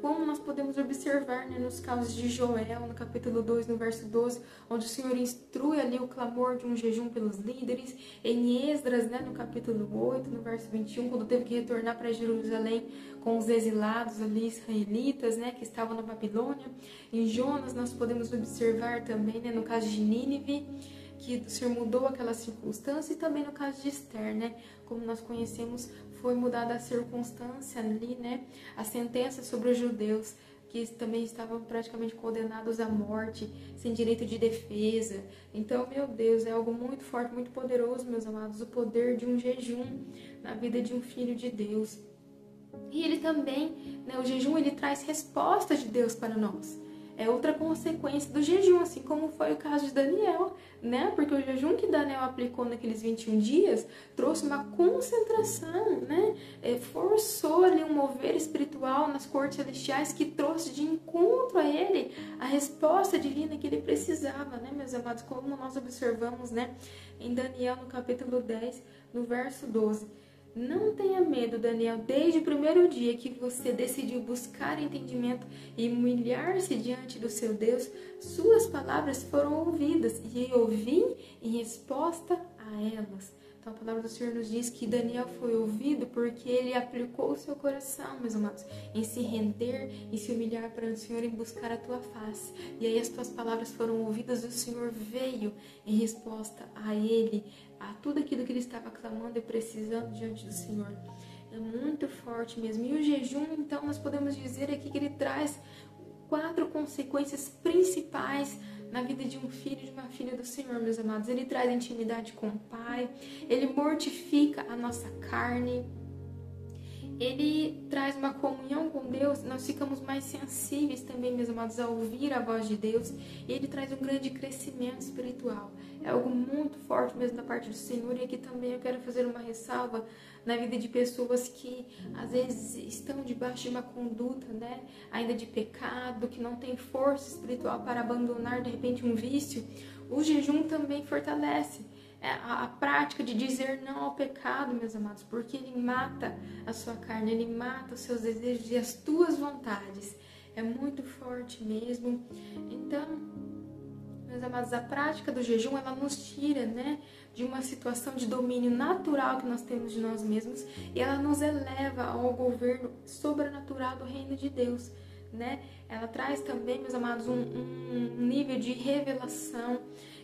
Como nós podemos observar, né, nos casos de Joel, no capítulo 2, no verso 12, onde o Senhor instrui ali o clamor de um jejum pelos líderes, em Esdras, né, no capítulo 8, no verso 21, quando teve que retornar para Jerusalém com os exilados ali israelitas, né, que estavam na Babilônia. Em Jonas nós podemos observar também, né, no caso de Nínive, que o Senhor mudou aquela circunstância, e também no caso de Esther, né, como nós conhecemos, foi mudada a circunstância ali, né, a sentença sobre os judeus, que também estavam praticamente condenados à morte, sem direito de defesa. Então, meu Deus, é algo muito forte, muito poderoso, meus amados, o poder de um jejum na vida de um filho de Deus. E ele também, né, o jejum, ele traz respostas de Deus para nós. É outra consequência do jejum, assim como foi o caso de Daniel, né? Porque o jejum que Daniel aplicou naqueles 21 dias trouxe uma concentração, né? Forçou ali um mover espiritual nas cortes celestiais que trouxe de encontro a ele a resposta divina que ele precisava, né, meus amados? Como nós observamos, né, em Daniel, no capítulo 10, no verso 12. Não tenha medo, Daniel, desde o primeiro dia que você decidiu buscar entendimento e humilhar-se diante do seu Deus, suas palavras foram ouvidas e eu vim em resposta a elas. Então a palavra do Senhor nos diz que Daniel foi ouvido porque ele aplicou o seu coração, meus amados, em se render, em se humilhar perante o Senhor, em buscar a tua face. E aí as tuas palavras foram ouvidas e o Senhor veio em resposta a ele, a tudo aquilo que ele estava clamando e precisando diante do Senhor. É muito forte mesmo. E o jejum, então, nós podemos dizer aqui que ele traz 4 consequências principais na vida de um filho e de uma filha do Senhor, meus amados. Ele traz intimidade com o Pai, ele mortifica a nossa carne, ele traz uma comunhão com Deus, nós ficamos mais sensíveis também, meus amados, a ouvir a voz de Deus, e ele traz um grande crescimento espiritual. É algo muito forte mesmo da parte do Senhor, e aqui também eu quero fazer uma ressalva na vida de pessoas que às vezes estão debaixo de uma conduta, né, ainda de pecado, que não tem força espiritual para abandonar de repente um vício. O jejum também fortalece a prática de dizer não ao pecado, meus amados, porque ele mata a sua carne, ele mata os seus desejos e as tuas vontades. É muito forte mesmo. Então, meus amados, a prática do jejum, ela nos tira, né, de uma situação de domínio natural que nós temos de nós mesmos, e ela nos eleva ao governo sobrenatural do reino de Deus, né? Ela traz também, meus amados, um nível de revelação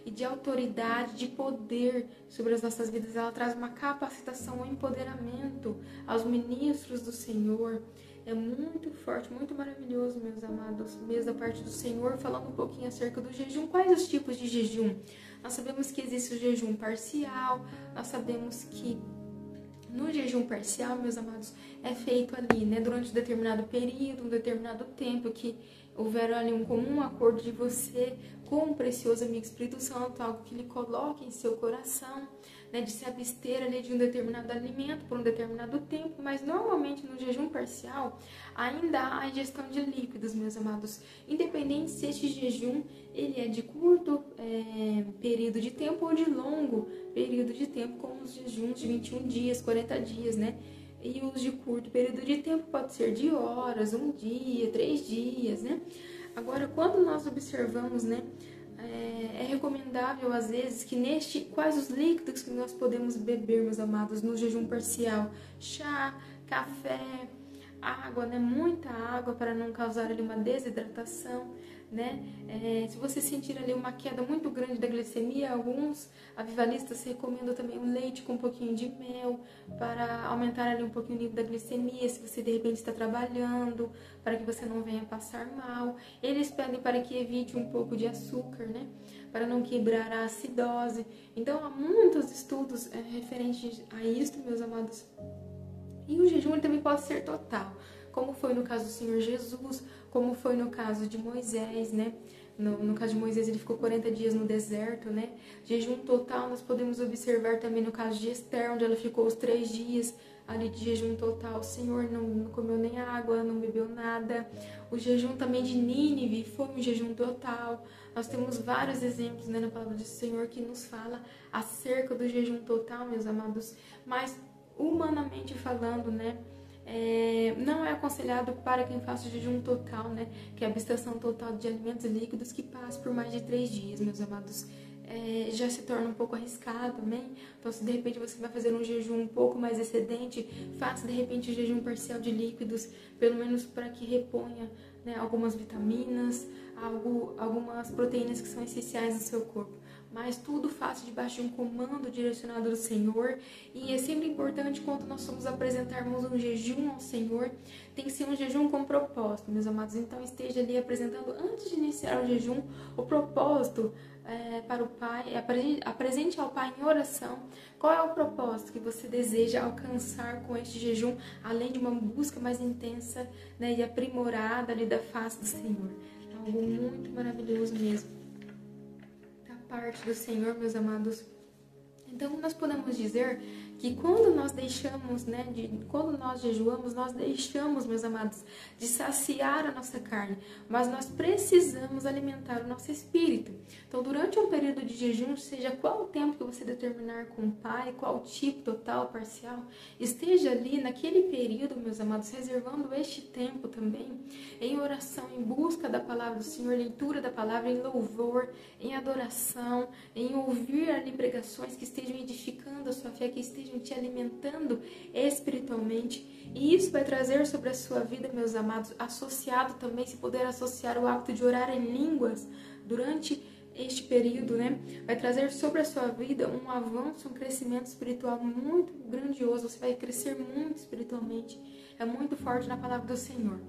e de autoridade, de poder sobre as nossas vidas. Ela traz uma capacitação, um empoderamento aos ministros do Senhor. É muito forte, muito maravilhoso, meus amados, mesmo da parte do Senhor. Falando um pouquinho acerca do jejum, quais os tipos de jejum? Nós sabemos que existe o jejum parcial, nós sabemos que no jejum parcial, meus amados, é feito ali, né, durante um determinado período, um determinado tempo, que houver ali um comum acordo de você com o precioso amigo Espírito Santo, algo que ele coloque em seu coração, né, de se abster ali de um determinado alimento por um determinado tempo, mas normalmente no jejum parcial ainda há ingestão de líquidos, meus amados, independente se este jejum ele é de curto período de tempo ou de longo período de tempo, como os jejuns de 21 dias, 40 dias, né? E os de curto período de tempo pode ser de horas, 1 dia, 3 dias, né? Agora, quando nós observamos, né, é recomendável às vezes que quais os líquidos que nós podemos beber, meus amados, no jejum parcial: chá, café, água, né? Muita água para não causar ali uma desidratação, né? Se você sentir ali uma queda muito grande da glicemia, alguns avivalistas recomendam também um leite com um pouquinho de mel para aumentar ali um pouquinho o nível da glicemia, se você de repente está trabalhando, para que você não venha passar mal. Eles pedem para que evite um pouco de açúcar, né? Para não quebrar a acidose. Então, há muitos estudos referentes a isso, meus amados. E o jejum ele também pode ser total, como foi no caso do Senhor Jesus, como foi no caso de Moisés, né? No caso de Moisés, ele ficou 40 dias no deserto, né? Jejum total nós podemos observar também no caso de Esther, onde ela ficou os 3 dias ali de jejum total. O Senhor não comeu nem água, não bebeu nada. O jejum também de Nínive foi um jejum total. Nós temos vários exemplos, né, na palavra do Senhor que nos fala acerca do jejum total, meus amados. Mas humanamente falando, né, não é aconselhado para quem faça o jejum total, né, que é a abstenção total de alimentos líquidos que passe por mais de 3 dias, meus amados. Já se torna um pouco arriscado, amém? Então, se de repente você vai fazer um jejum um pouco mais excedente, faça de repente o jejum parcial de líquidos, pelo menos para que reponha, né, algumas vitaminas, algumas proteínas que são essenciais no seu corpo. Mas tudo faça debaixo de um comando direcionado do Senhor. E é sempre importante, quando nós somos apresentarmos um jejum ao Senhor, tem que ser um jejum com propósito, meus amados. Então esteja ali apresentando, antes de iniciar o jejum, o propósito para o Pai. Apresente ao Pai em oração qual é o propósito que você deseja alcançar com este jejum, além de uma busca mais intensa, né, e aprimorada ali da face do Senhor. É algo muito maravilhoso mesmo parte do Senhor, meus amados. Então, nós podemos dizer que quando nós deixamos, né, quando nós jejuamos, nós deixamos, meus amados, de saciar a nossa carne, mas nós precisamos alimentar o nosso espírito. Então, durante um período de jejum, seja qual o tempo que você determinar com o Pai, qual tipo, total, parcial, esteja ali naquele período, meus amados, reservando este tempo também em oração, em busca da palavra do Senhor, leitura da palavra, em louvor, em adoração, em ouvir ali pregações que estejam edificando a sua fé, que estejam te alimentando espiritualmente. E isso vai trazer sobre a sua vida, meus amados, associado também, se puder associar o hábito de orar em línguas durante este período, né? Vai trazer sobre a sua vida um avanço, um crescimento espiritual muito grandioso. Você vai crescer muito espiritualmente. É muito forte na palavra do Senhor.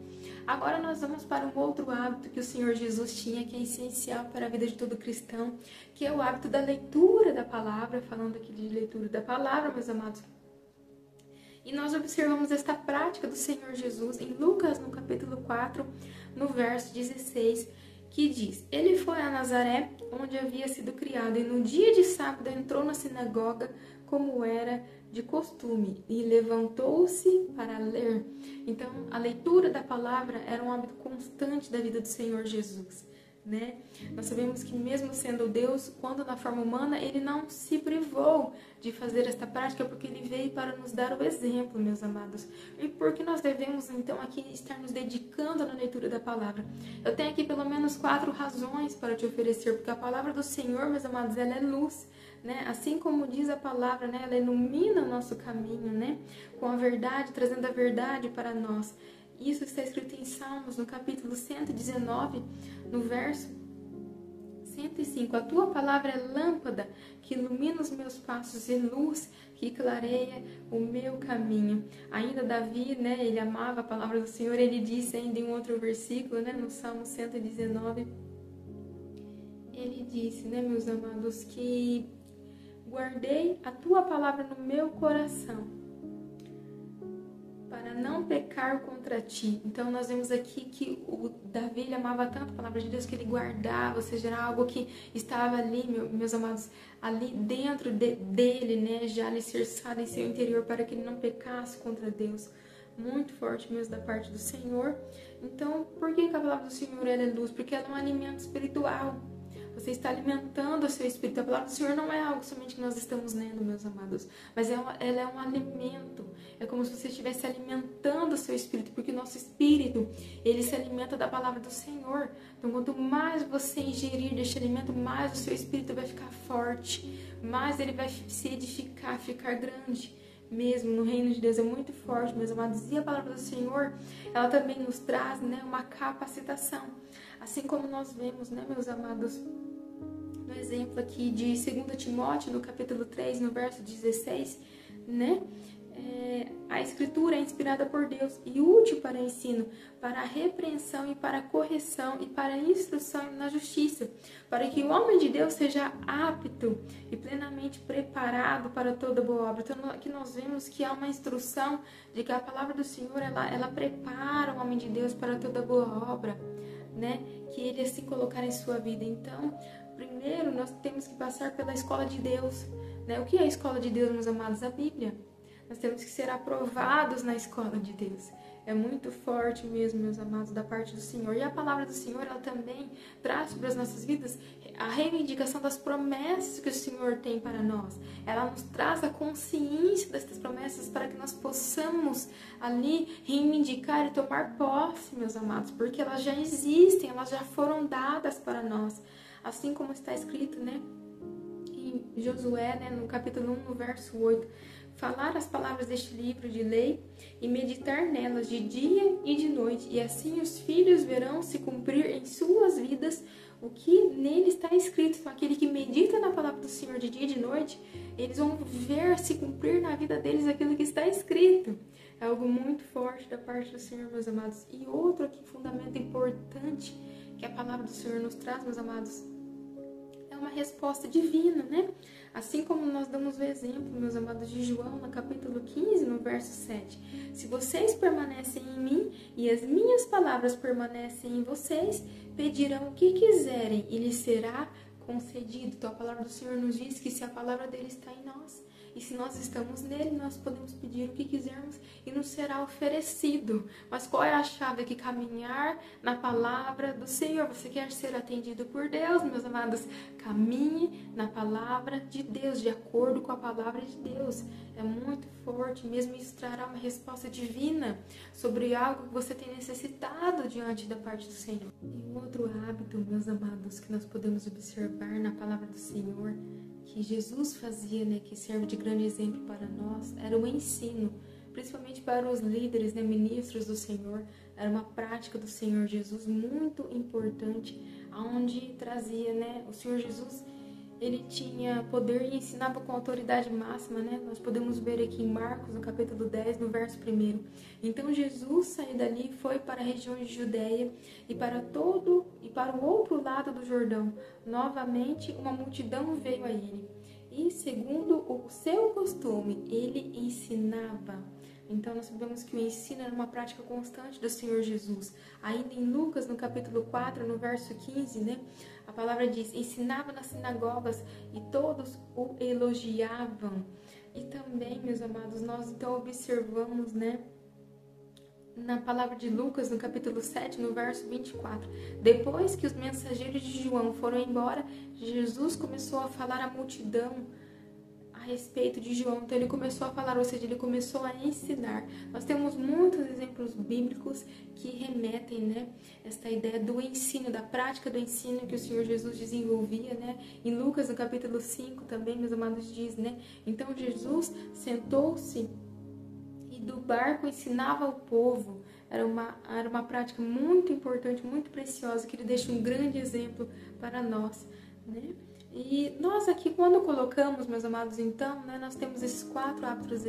Agora nós vamos para um outro hábito que o Senhor Jesus tinha, que é essencial para a vida de todo cristão, que é o hábito da leitura da palavra, falando aqui de leitura da palavra, meus amados. E nós observamos esta prática do Senhor Jesus em Lucas, no capítulo 4, no verso 16, que diz: Ele foi a Nazaré, onde havia sido criado, e no dia de sábado entrou na sinagoga, como era de costume, e levantou-se para ler. Então, a leitura da palavra era um hábito constante da vida do Senhor Jesus, né? Nós sabemos que mesmo sendo Deus, quando na forma humana, ele não se privou de fazer esta prática, porque ele veio para nos dar o exemplo, meus amados. E por que nós devemos, então, aqui estar nos dedicando na leitura da palavra? Eu tenho aqui pelo menos 4 razões para te oferecer, porque a palavra do Senhor, meus amados, ela é luz, né? Assim como diz a palavra, né? Ela ilumina o nosso caminho, né? Com a verdade, trazendo a verdade para nós. Isso está escrito em Salmos, no capítulo 119, no verso 105. A tua palavra é lâmpada que ilumina os meus passos e luz que clareia o meu caminho. Ainda Davi, né, ele amava a palavra do Senhor. Ele disse ainda em um outro versículo, né, no Salmo 119, ele disse, né, meus amados, que guardei a tua palavra no meu coração, para não pecar contra ti. Então nós vemos aqui que o Davi, ele amava tanto a palavra de Deus que ele guardava, ou seja, era algo que estava ali, meus amados, ali dentro dele, né, já alicerçado em seu interior, para que ele não pecasse contra Deus. Muito forte mesmo da parte do Senhor. Então, por que a palavra do Senhor ela é luz? Porque ela é um alimento espiritual. Você está alimentando o seu espírito. A palavra do Senhor não é algo somente que nós estamos lendo, meus amados, mas ela é um alimento. É como se você estivesse alimentando o seu espírito, porque o nosso espírito, ele se alimenta da palavra do Senhor. Então, quanto mais você ingerir deste alimento, mais o seu espírito vai ficar forte, mais ele vai se edificar, ficar grande. mesmo no reino de Deus é muito forte, meus amados. E a palavra do Senhor, ela também nos traz, né, uma capacitação. Assim como nós vemos, né, meus amados, no exemplo aqui de 2 Timóteo, no capítulo 3, no verso 16, né? A Escritura é inspirada por Deus e útil para ensino, para a repreensão e para a correção e para a instrução na justiça, para que o homem de Deus seja apto e plenamente preparado para toda boa obra. Então aqui nós vemos que há uma instrução de que a palavra do Senhor, ela prepara o homem de Deus para toda boa obra, né? Que ele assim colocar em sua vida. Então, primeiro nós temos que passar pela escola de Deus, né? O que é a escola de Deus, meus amados? A Bíblia. Nós temos que ser aprovados na escola de Deus. É muito forte mesmo, meus amados, da parte do Senhor. E a palavra do Senhor, ela também traz para as nossas vidas a reivindicação das promessas que o Senhor tem para nós. Ela nos traz a consciência dessas promessas para que nós possamos ali reivindicar e tomar posse, meus amados, porque elas já existem, elas já foram dadas para nós. Assim como está escrito, né, em Josué, né, no capítulo 1, no verso 8, falar as palavras deste livro de lei e meditar nelas de dia e de noite, e assim os filhos verão se cumprir em suas vidas o que nele está escrito. Então, aquele que medita na palavra do Senhor de dia e de noite, eles vão ver se cumprir na vida deles aquilo que está escrito. É algo muito forte da parte do Senhor, meus amados. E outro aqui, fundamento importante que a palavra do Senhor nos traz, meus amados, é uma resposta divina, né? Assim como nós damos o exemplo, meus amados, de João, no capítulo 15, no verso 7. Se vocês permanecem em mim e as minhas palavras permanecem em vocês, pedirão o que quiserem e lhes será concedido. Então a palavra do Senhor nos diz que se a palavra dele está em nós, e se nós estamos nele, nós podemos pedir o que quisermos e nos será oferecido. Mas qual é a chave aqui? Caminhar na palavra do Senhor. Você quer ser atendido por Deus, meus amados? Caminhe na palavra de Deus, de acordo com a palavra de Deus. É muito forte, mesmo isso trará uma resposta divina sobre algo que você tem necessitado diante da parte do Senhor. E um outro hábito, meus amados, que nós podemos observar na palavra do Senhor, que Jesus fazia, né, que serve de grande exemplo para nós, era o ensino, principalmente para os líderes, né, ministros do Senhor. Era uma prática do Senhor Jesus muito importante, onde trazia, né, o Senhor Jesus, ele tinha poder e ensinava com autoridade máxima, né? Nós podemos ver aqui em Marcos, no capítulo 10, no verso 1. Então Jesus saiu dali e foi para a região de Judeia e para o outro lado do Jordão. Novamente uma multidão veio a ele. E segundo o seu costume, ele ensinava. Então nós sabemos que o ensino era uma prática constante do Senhor Jesus. Ainda em Lucas, no capítulo 4, no verso 15, né? A palavra diz, ensinava nas sinagogas e todos o elogiavam. E também, meus amados, nós então observamos, né, na palavra de Lucas, no capítulo 7, no verso 24. Depois que os mensageiros de João foram embora, Jesus começou a falar à multidão a respeito de João. Então ele começou a falar, ou seja, ele começou a ensinar. Nós temos muitos exemplos bíblicos que remetem, né, esta ideia do ensino, da prática do ensino que o Senhor Jesus desenvolvia, né? Em Lucas, no capítulo 5 também, meus amados, diz, né? Então Jesus sentou-se e do barco ensinava ao povo. Era uma prática muito importante, muito preciosa, que ele deixa um grande exemplo para nós, né? E nós aqui, quando colocamos, meus amados, então, né, nós temos esses 4 hábitos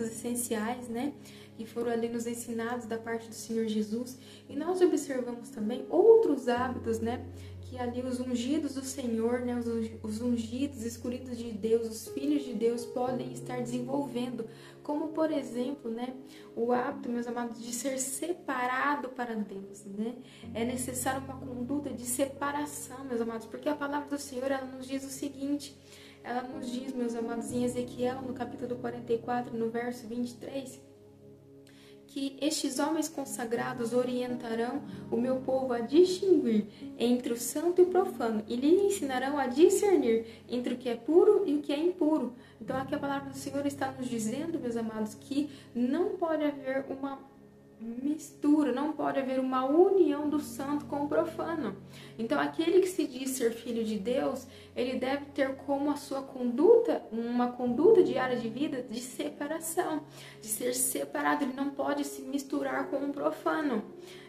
essenciais, né, que foram ali nos ensinados da parte do Senhor Jesus. E nós observamos também outros hábitos, né, que ali os ungidos do Senhor, né, os ungidos, escolhidos de Deus, os filhos de Deus podem estar desenvolvendo, como por exemplo, né, o hábito, meus amados, de ser separado para Deus, né? É necessário uma conduta de separação, meus amados, porque a palavra do Senhor, ela nos diz o seguinte, ela nos diz, meus amados, em Ezequiel, no capítulo 44, no verso 23, que estes homens consagrados orientarão o meu povo a distinguir entre o santo e o profano e lhe ensinarão a discernir entre o que é puro e o que é impuro. Então aqui a palavra do Senhor está nos dizendo, meus amados, que não pode haver mistura, não pode haver uma união do santo com o profano. Então, aquele que se diz ser filho de Deus, ele deve ter como a sua conduta, uma conduta diária de vida de separação, de ser separado. Ele não pode se misturar com o profano.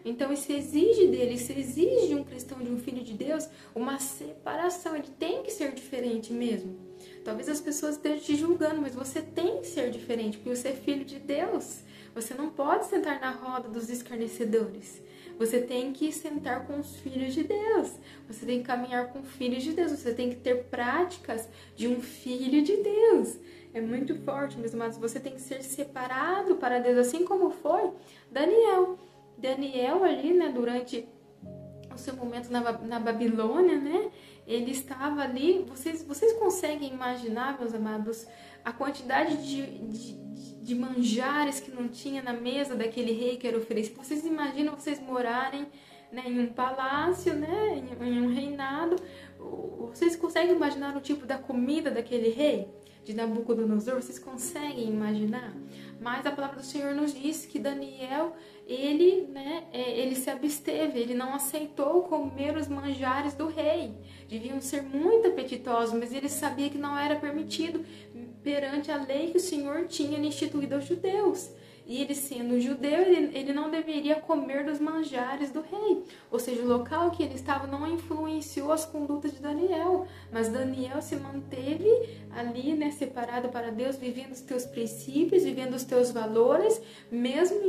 Então, isso exige dele, isso exige de um cristão, de um filho de Deus, uma separação. Ele tem que ser diferente mesmo. Talvez as pessoas estejam te julgando, mas você tem que ser diferente, porque você é filho de Deus. Você não pode sentar na roda dos escarnecedores. Você tem que sentar com os filhos de Deus. Você tem que caminhar com filhos de Deus. Você tem que ter práticas de um filho de Deus. É muito forte, meus amados. Você tem que ser separado para Deus, assim como foi Daniel. Daniel ali, né, durante o seu momento na Babilônia, né, ele estava ali. Vocês conseguem imaginar, meus amados, a quantidade de manjares que não tinha na mesa daquele rei que era oferecido? Vocês imaginam vocês morarem, né, em um palácio, né, em um reinado? Vocês conseguem imaginar o tipo da comida daquele rei, de Nabucodonosor? Vocês conseguem imaginar? Mas a palavra do Senhor nos diz que Daniel, ele se absteve, ele não aceitou comer os manjares do rei. Deviam ser muito apetitosos, mas ele sabia que não era permitido perante a lei que o Senhor tinha instituído aos judeus. E ele, sendo judeu, ele não deveria comer dos manjares do rei. Ou seja, o local que ele estava não influenciou as condutas de Daniel. Mas Daniel se manteve ali, né, separado para Deus, vivendo os teus princípios, vivendo os teus valores, mesmo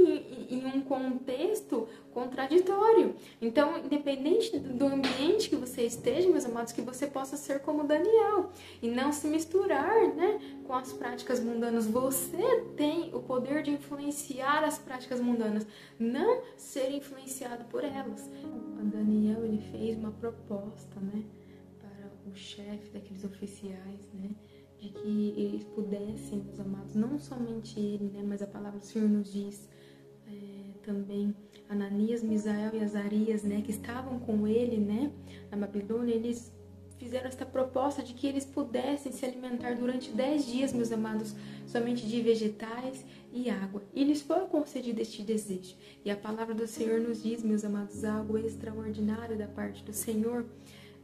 em um contexto contraditório. Então, independente do ambiente que você esteja, meus amados, que você possa ser como Daniel e não se misturar, né, com as práticas mundanas. Você tem o poder de influenciar as práticas mundanas, não ser influenciado por elas. Daniel, ele fez uma proposta, né, para o chefe daqueles oficiais, né, de que eles pudessem, meus amados, não somente ele, né, mas a palavra do Senhor nos diz também Ananias, Misael e Azarias, né, que estavam com ele, né, na Babilônia. Eles fizeram esta proposta de que eles pudessem se alimentar durante 10 dias, meus amados, somente de vegetais e água. E lhes foi concedido este desejo. E a palavra do Senhor nos diz, meus amados, algo extraordinário da parte do Senhor.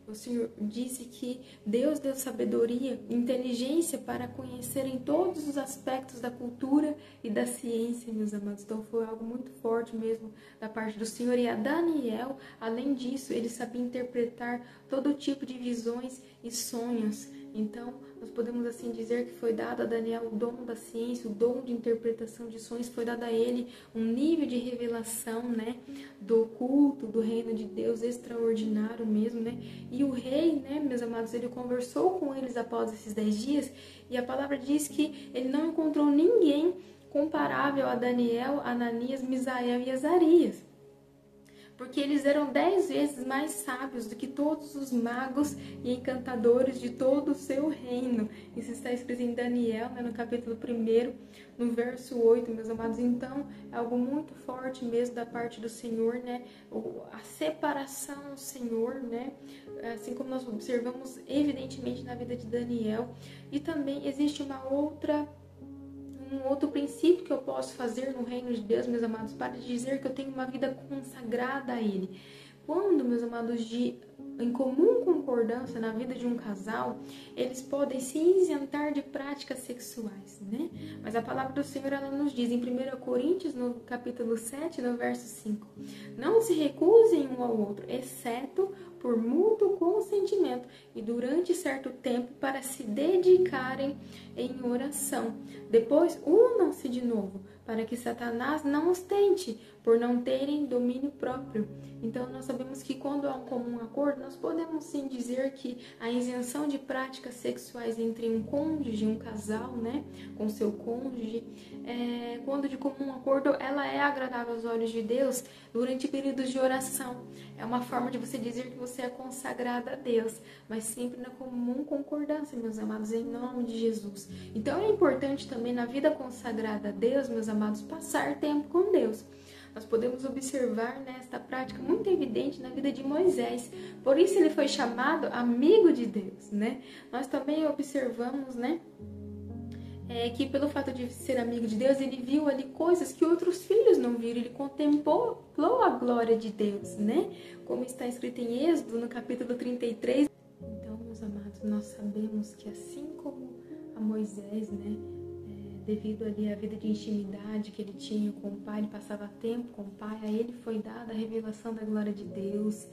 O Senhor disse que Deus deu sabedoria, inteligência para conhecerem todos os aspectos da cultura e da ciência, meus amados. Então foi algo muito forte mesmo da parte do Senhor. E a Daniel, além disso, ele sabia interpretar todo tipo de visões e sonhos. Então, nós podemos assim dizer que foi dado a Daniel o dom da ciência, o dom de interpretação de sonhos, foi dado a ele um nível de revelação, né, do oculto, do reino de Deus extraordinário mesmo, né? E o rei, né, meus amados, ele conversou com eles após esses 10 dias, e a palavra diz que ele não encontrou ninguém comparável a Daniel, Ananias, Misael e Azarias, porque eles eram 10 vezes mais sábios do que todos os magos e encantadores de todo o seu reino. Isso está escrito em Daniel, né, no capítulo 1, no verso 8, meus amados. Então, é algo muito forte mesmo da parte do Senhor, né? A separação do Senhor, né? Assim como nós observamos evidentemente na vida de Daniel. E também existe um outro princípio que eu posso fazer no reino de Deus, meus amados, para dizer que eu tenho uma vida consagrada a Ele. Quando, meus amados, em comum concordância na vida de um casal, eles podem se isentar de práticas sexuais, né? Mas a palavra do Senhor, ela nos diz em 1 Coríntios, no capítulo 7, no verso 5, não se recusem um ao outro, exceto por mútuo consentimento e durante certo tempo para se dedicarem em oração. Depois, unam-se de novo, para que Satanás não os tente, por não terem domínio próprio. Então, nós sabemos que quando há um comum acordo, nós podemos sim dizer que a isenção de práticas sexuais entre um cônjuge, um casal, né, com seu cônjuge, quando de comum acordo, ela é agradável aos olhos de Deus durante períodos de oração. É uma forma de você dizer que você é consagrada a Deus, mas sempre na comum concordância, meus amados, em nome de Jesus. Então, é importante também na vida consagrada a Deus, meus amados, passar tempo com Deus. Nós podemos observar, né, esta prática muito evidente na vida de Moisés. Por isso ele foi chamado amigo de Deus, né? Nós também observamos, né, que pelo fato de ser amigo de Deus, ele viu ali coisas que outros filhos não viram, ele contemplou a glória de Deus, né? Como está escrito em Êxodo, no capítulo 33. Então, meus amados, nós sabemos que assim como a Moisés, né, devido ali à vida de intimidade que ele tinha com o pai, ele passava tempo com o pai, a ele foi dada a revelação da glória de Deus,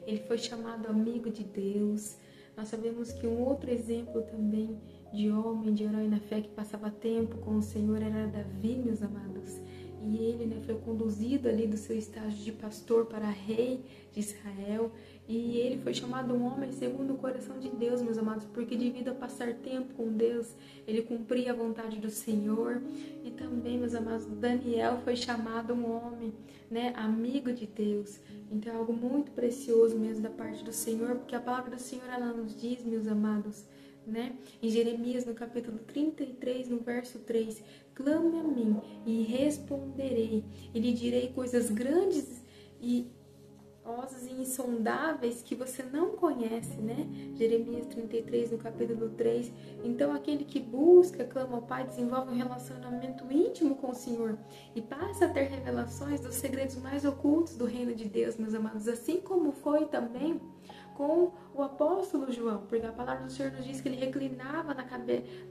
ele foi chamado amigo de Deus. Nós sabemos que um outro exemplo também de homem, de herói na fé que passava tempo com o Senhor era Davi, meus amados. E ele, né, foi conduzido ali do seu estágio de pastor para rei de Israel. E ele foi chamado um homem segundo o coração de Deus, meus amados, porque devido a passar tempo com Deus, ele cumpria a vontade do Senhor. E também, meus amados, Daniel foi chamado um homem, né, amigo de Deus. Então é algo muito precioso mesmo da parte do Senhor, porque a palavra do Senhor, ela nos diz, meus amados, né, em Jeremias, no capítulo 33, no verso 3, clame a mim e responderei, e lhe direi coisas grandes e insondáveis que você não conhece, né? Jeremias 33, no capítulo 3. Então, aquele que busca, clama ao Pai, desenvolve um relacionamento íntimo com o Senhor e passa a ter revelações dos segredos mais ocultos do reino de Deus, meus amados, assim como foi também com o apóstolo João, porque a palavra do Senhor nos diz que ele reclinava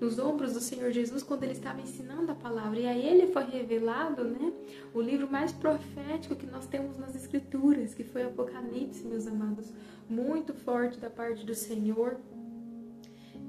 nos ombros do Senhor Jesus quando ele estava ensinando a palavra, e a ele foi revelado, né, o livro mais profético que nós temos nas Escrituras, que foi Apocalipse, meus amados, muito forte da parte do Senhor.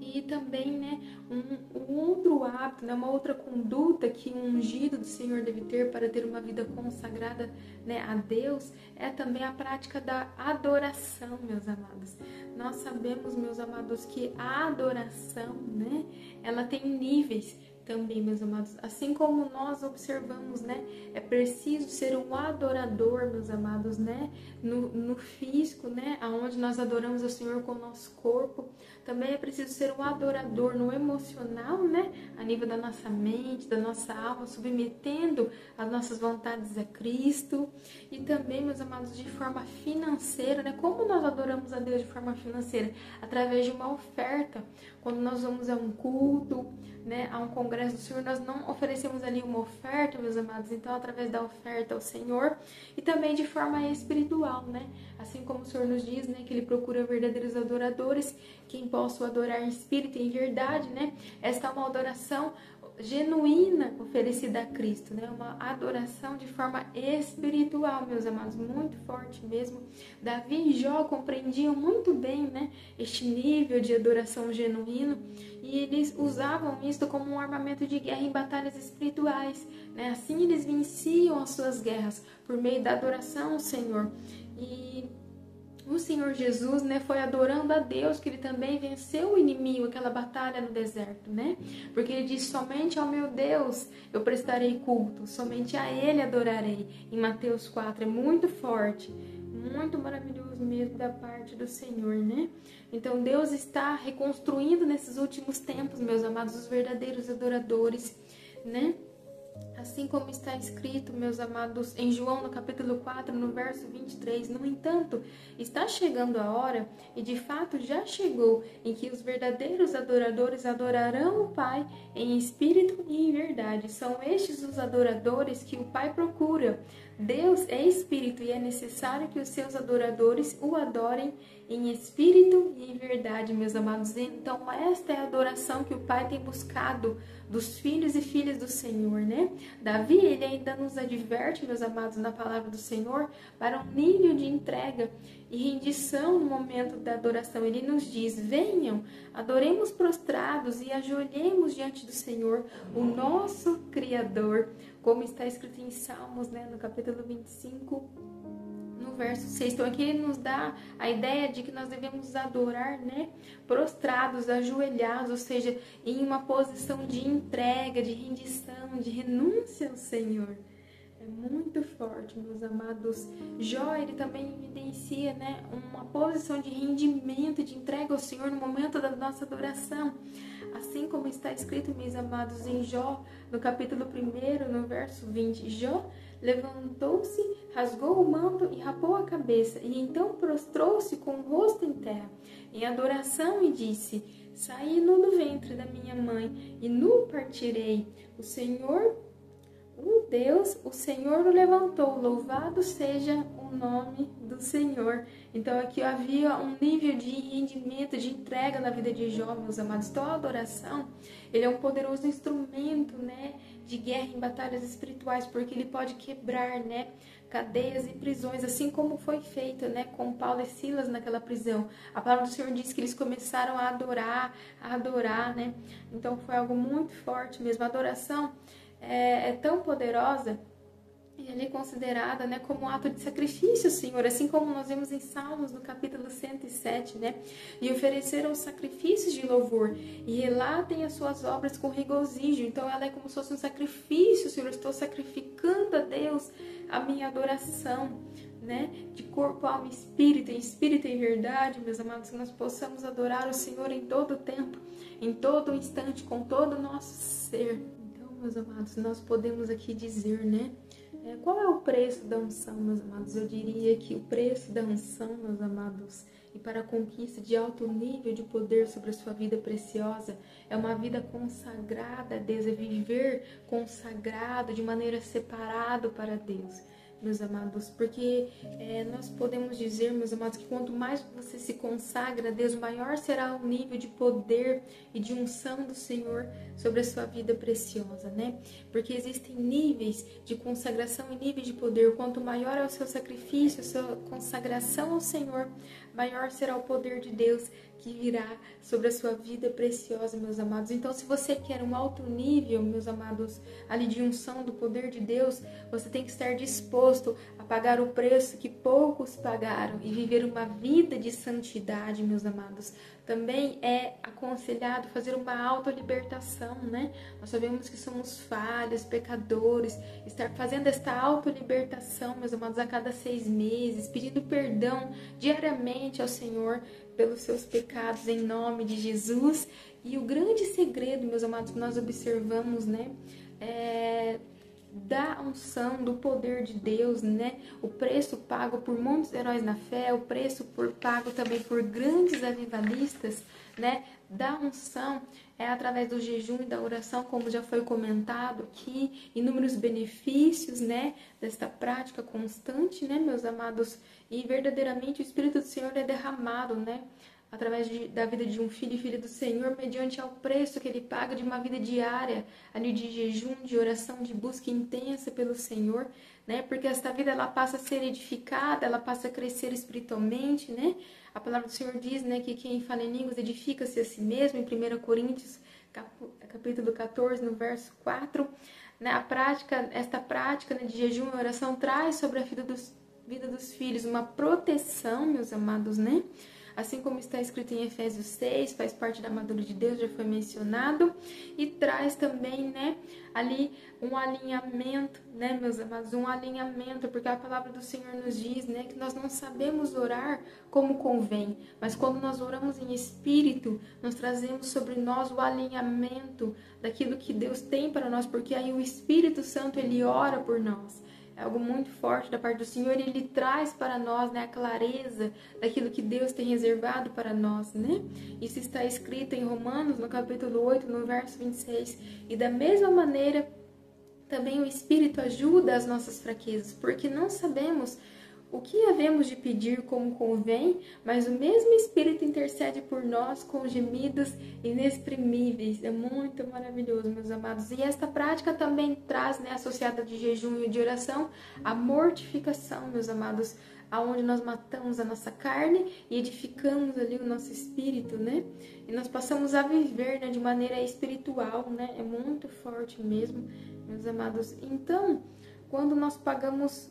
E também, né, um outro hábito, né, uma outra conduta que um ungido do Senhor deve ter para ter uma vida consagrada, né, a Deus, é também a prática da adoração, meus amados. Nós sabemos, meus amados, que a adoração, né, ela tem níveis também, meus amados. Assim como nós observamos, né, é preciso ser um adorador, meus amados, né, no físico, né, aonde nós adoramos o Senhor com o nosso corpo. Também é preciso ser um adorador no emocional, né, a nível da nossa mente, da nossa alma, submetendo as nossas vontades a Cristo. E também, meus amados, de forma financeira, né, como nós adoramos a Deus de forma financeira? Através de uma oferta. Quando nós vamos a um culto, né, a um congresso do Senhor, nós não oferecemos ali uma oferta, meus amados, então através da oferta ao Senhor, e também de forma espiritual, né, assim como o Senhor nos diz, né, que Ele procura verdadeiros adoradores, quem possa adorar em espírito e em verdade, né, esta é uma adoração genuína oferecida a Cristo, né? Uma adoração de forma espiritual, meus amados, muito forte mesmo. Davi e Jó compreendiam muito bem, né, este nível de adoração genuíno, e eles usavam isso como um armamento de guerra em batalhas espirituais, né? Assim eles venciam as suas guerras por meio da adoração ao Senhor. E o Senhor Jesus, né, foi adorando a Deus que ele também venceu o inimigo, aquela batalha no deserto, né? Porque ele diz, somente ao meu Deus eu prestarei culto, somente a ele adorarei. Em Mateus 4, é muito forte, muito maravilhoso mesmo da parte do Senhor, né? Então Deus está reconstruindo nesses últimos tempos, meus amados, os verdadeiros adoradores, né? Assim como está escrito, meus amados, em João, no capítulo 4, no verso 23, no entanto, está chegando a hora, e de fato já chegou, em que os verdadeiros adoradores adorarão o Pai em espírito e em verdade. São estes os adoradores que o Pai procura. Deus é espírito e é necessário que os seus adoradores o adorem em espírito e em verdade, meus amados. Então, esta é a adoração que o Pai tem buscado dos filhos e filhas do Senhor, né? Davi, ele ainda nos adverte, meus amados, na palavra do Senhor, para um nível de entrega e rendição no momento da adoração. Ele nos diz, venham, adoremos prostrados e ajoelhemos diante do Senhor, o nosso Criador, como está escrito em Salmos, né, no capítulo 25, no verso 6. Então aqui ele nos dá a ideia de que nós devemos adorar, né, prostrados, ajoelhados, ou seja, em uma posição de entrega, de rendição, de renúncia ao Senhor. É muito forte, meus amados. Jó, ele também evidencia, né, uma posição de rendimento, de entrega ao Senhor no momento da nossa adoração. Assim como está escrito, meus amados, em Jó, no capítulo 1, no verso 20, Jó levantou-se, rasgou o manto e rapou a cabeça, e então prostrou-se com o rosto em terra, em adoração, e disse: saí nu do ventre da minha mãe, e nu partirei. O Senhor, o Deus, o Senhor o levantou, louvado seja o nome do Senhor. Então aqui havia um nível de rendimento, de entrega na vida de Jó, meus amados. Então a adoração, ele é um poderoso instrumento, né, de guerra em batalhas espirituais, porque ele pode quebrar, né, cadeias e prisões, assim como foi feito, né, com Paulo e Silas naquela prisão. A palavra do Senhor diz que eles começaram a adorar, né? Então foi algo muito forte mesmo. A adoração é tão poderosa e ele é considerada, né, como um ato de sacrifício, Senhor, assim como nós vemos em Salmos, no capítulo 107, né, e ofereceram sacrifícios de louvor, e relatem as suas obras com regozijo. Então ela é como se fosse um sacrifício, Senhor. Eu estou sacrificando a Deus a minha adoração, né, de corpo, alma e espírito, em espírito e em verdade, meus amados, que nós possamos adorar o Senhor em todo o tempo, em todo o instante, com todo o nosso ser. Então, meus amados, nós podemos aqui dizer, né, qual é o preço da unção, meus amados? Eu diria que o preço da unção, meus amados, e para a conquista de alto nível de poder sobre a sua vida preciosa, é uma vida consagrada a Deus, é viver consagrado de maneira separada para Deus, meus amados, porque nós podemos dizer, meus amados, que quanto mais você se consagra a Deus, maior será o nível de poder e de unção do Senhor sobre a sua vida preciosa, né? Porque existem níveis de consagração e níveis de poder. Quanto maior é o seu sacrifício, a sua consagração ao Senhor, maior será o poder de Deus que virá sobre a sua vida preciosa, meus amados. Então, se você quer um alto nível, meus amados, ali de unção do poder de Deus, você tem que estar disposto a pagar o preço que poucos pagaram e viver uma vida de santidade, meus amados. Também é aconselhado fazer uma autolibertação, né? Nós sabemos que somos falhos, pecadores. Estar fazendo esta autolibertação, meus amados, a cada 6 meses, pedindo perdão diariamente ao Senhor pelos seus pecados, em nome de Jesus. E o grande segredo, meus amados, que nós observamos, né, da unção, do poder de Deus, né? O preço pago por muitos heróis na fé, o preço pago também por grandes avivalistas, né? Da unção é através do jejum e da oração, como já foi comentado aqui, inúmeros benefícios, né? Desta prática constante, né, meus amados? E verdadeiramente o Espírito do Senhor é derramado, né? Através da vida de um filho e filha do Senhor, mediante ao preço que ele paga de uma vida diária, ali de jejum, de oração, de busca intensa pelo Senhor, né? Porque esta vida, ela passa a ser edificada, ela passa a crescer espiritualmente, né? A palavra do Senhor diz, né, que quem fala em línguas edifica-se a si mesmo, em 1 Coríntios, capítulo 14, no verso 4, né? Esta prática, né, de jejum e oração traz sobre a vida dos filhos uma proteção, meus amados, né? Assim como está escrito em Efésios 6, faz parte da armadura de Deus, já foi mencionado, e traz também, né, ali um alinhamento, né, meus amados, um alinhamento, porque a palavra do Senhor nos diz, né, que nós não sabemos orar como convém, mas quando nós oramos em espírito, nós trazemos sobre nós o alinhamento daquilo que Deus tem para nós, porque aí o Espírito Santo, ele ora por nós. É algo muito forte da parte do Senhor, e Ele traz para nós, né, a clareza daquilo que Deus tem reservado para nós, né? Isso está escrito em Romanos, no capítulo 8, no verso 26. E da mesma maneira, também o Espírito ajuda as nossas fraquezas, porque não sabemos o que havemos de pedir como convém, mas o mesmo Espírito intercede por nós com gemidos inexprimíveis. É muito maravilhoso, meus amados. E esta prática também traz, né, associada de jejum e de oração, a mortificação, meus amados, aonde nós matamos a nossa carne e edificamos ali o nosso espírito, né? E nós passamos a viver, né, de maneira espiritual, né? É muito forte mesmo, meus amados. Então, quando nós pagamos,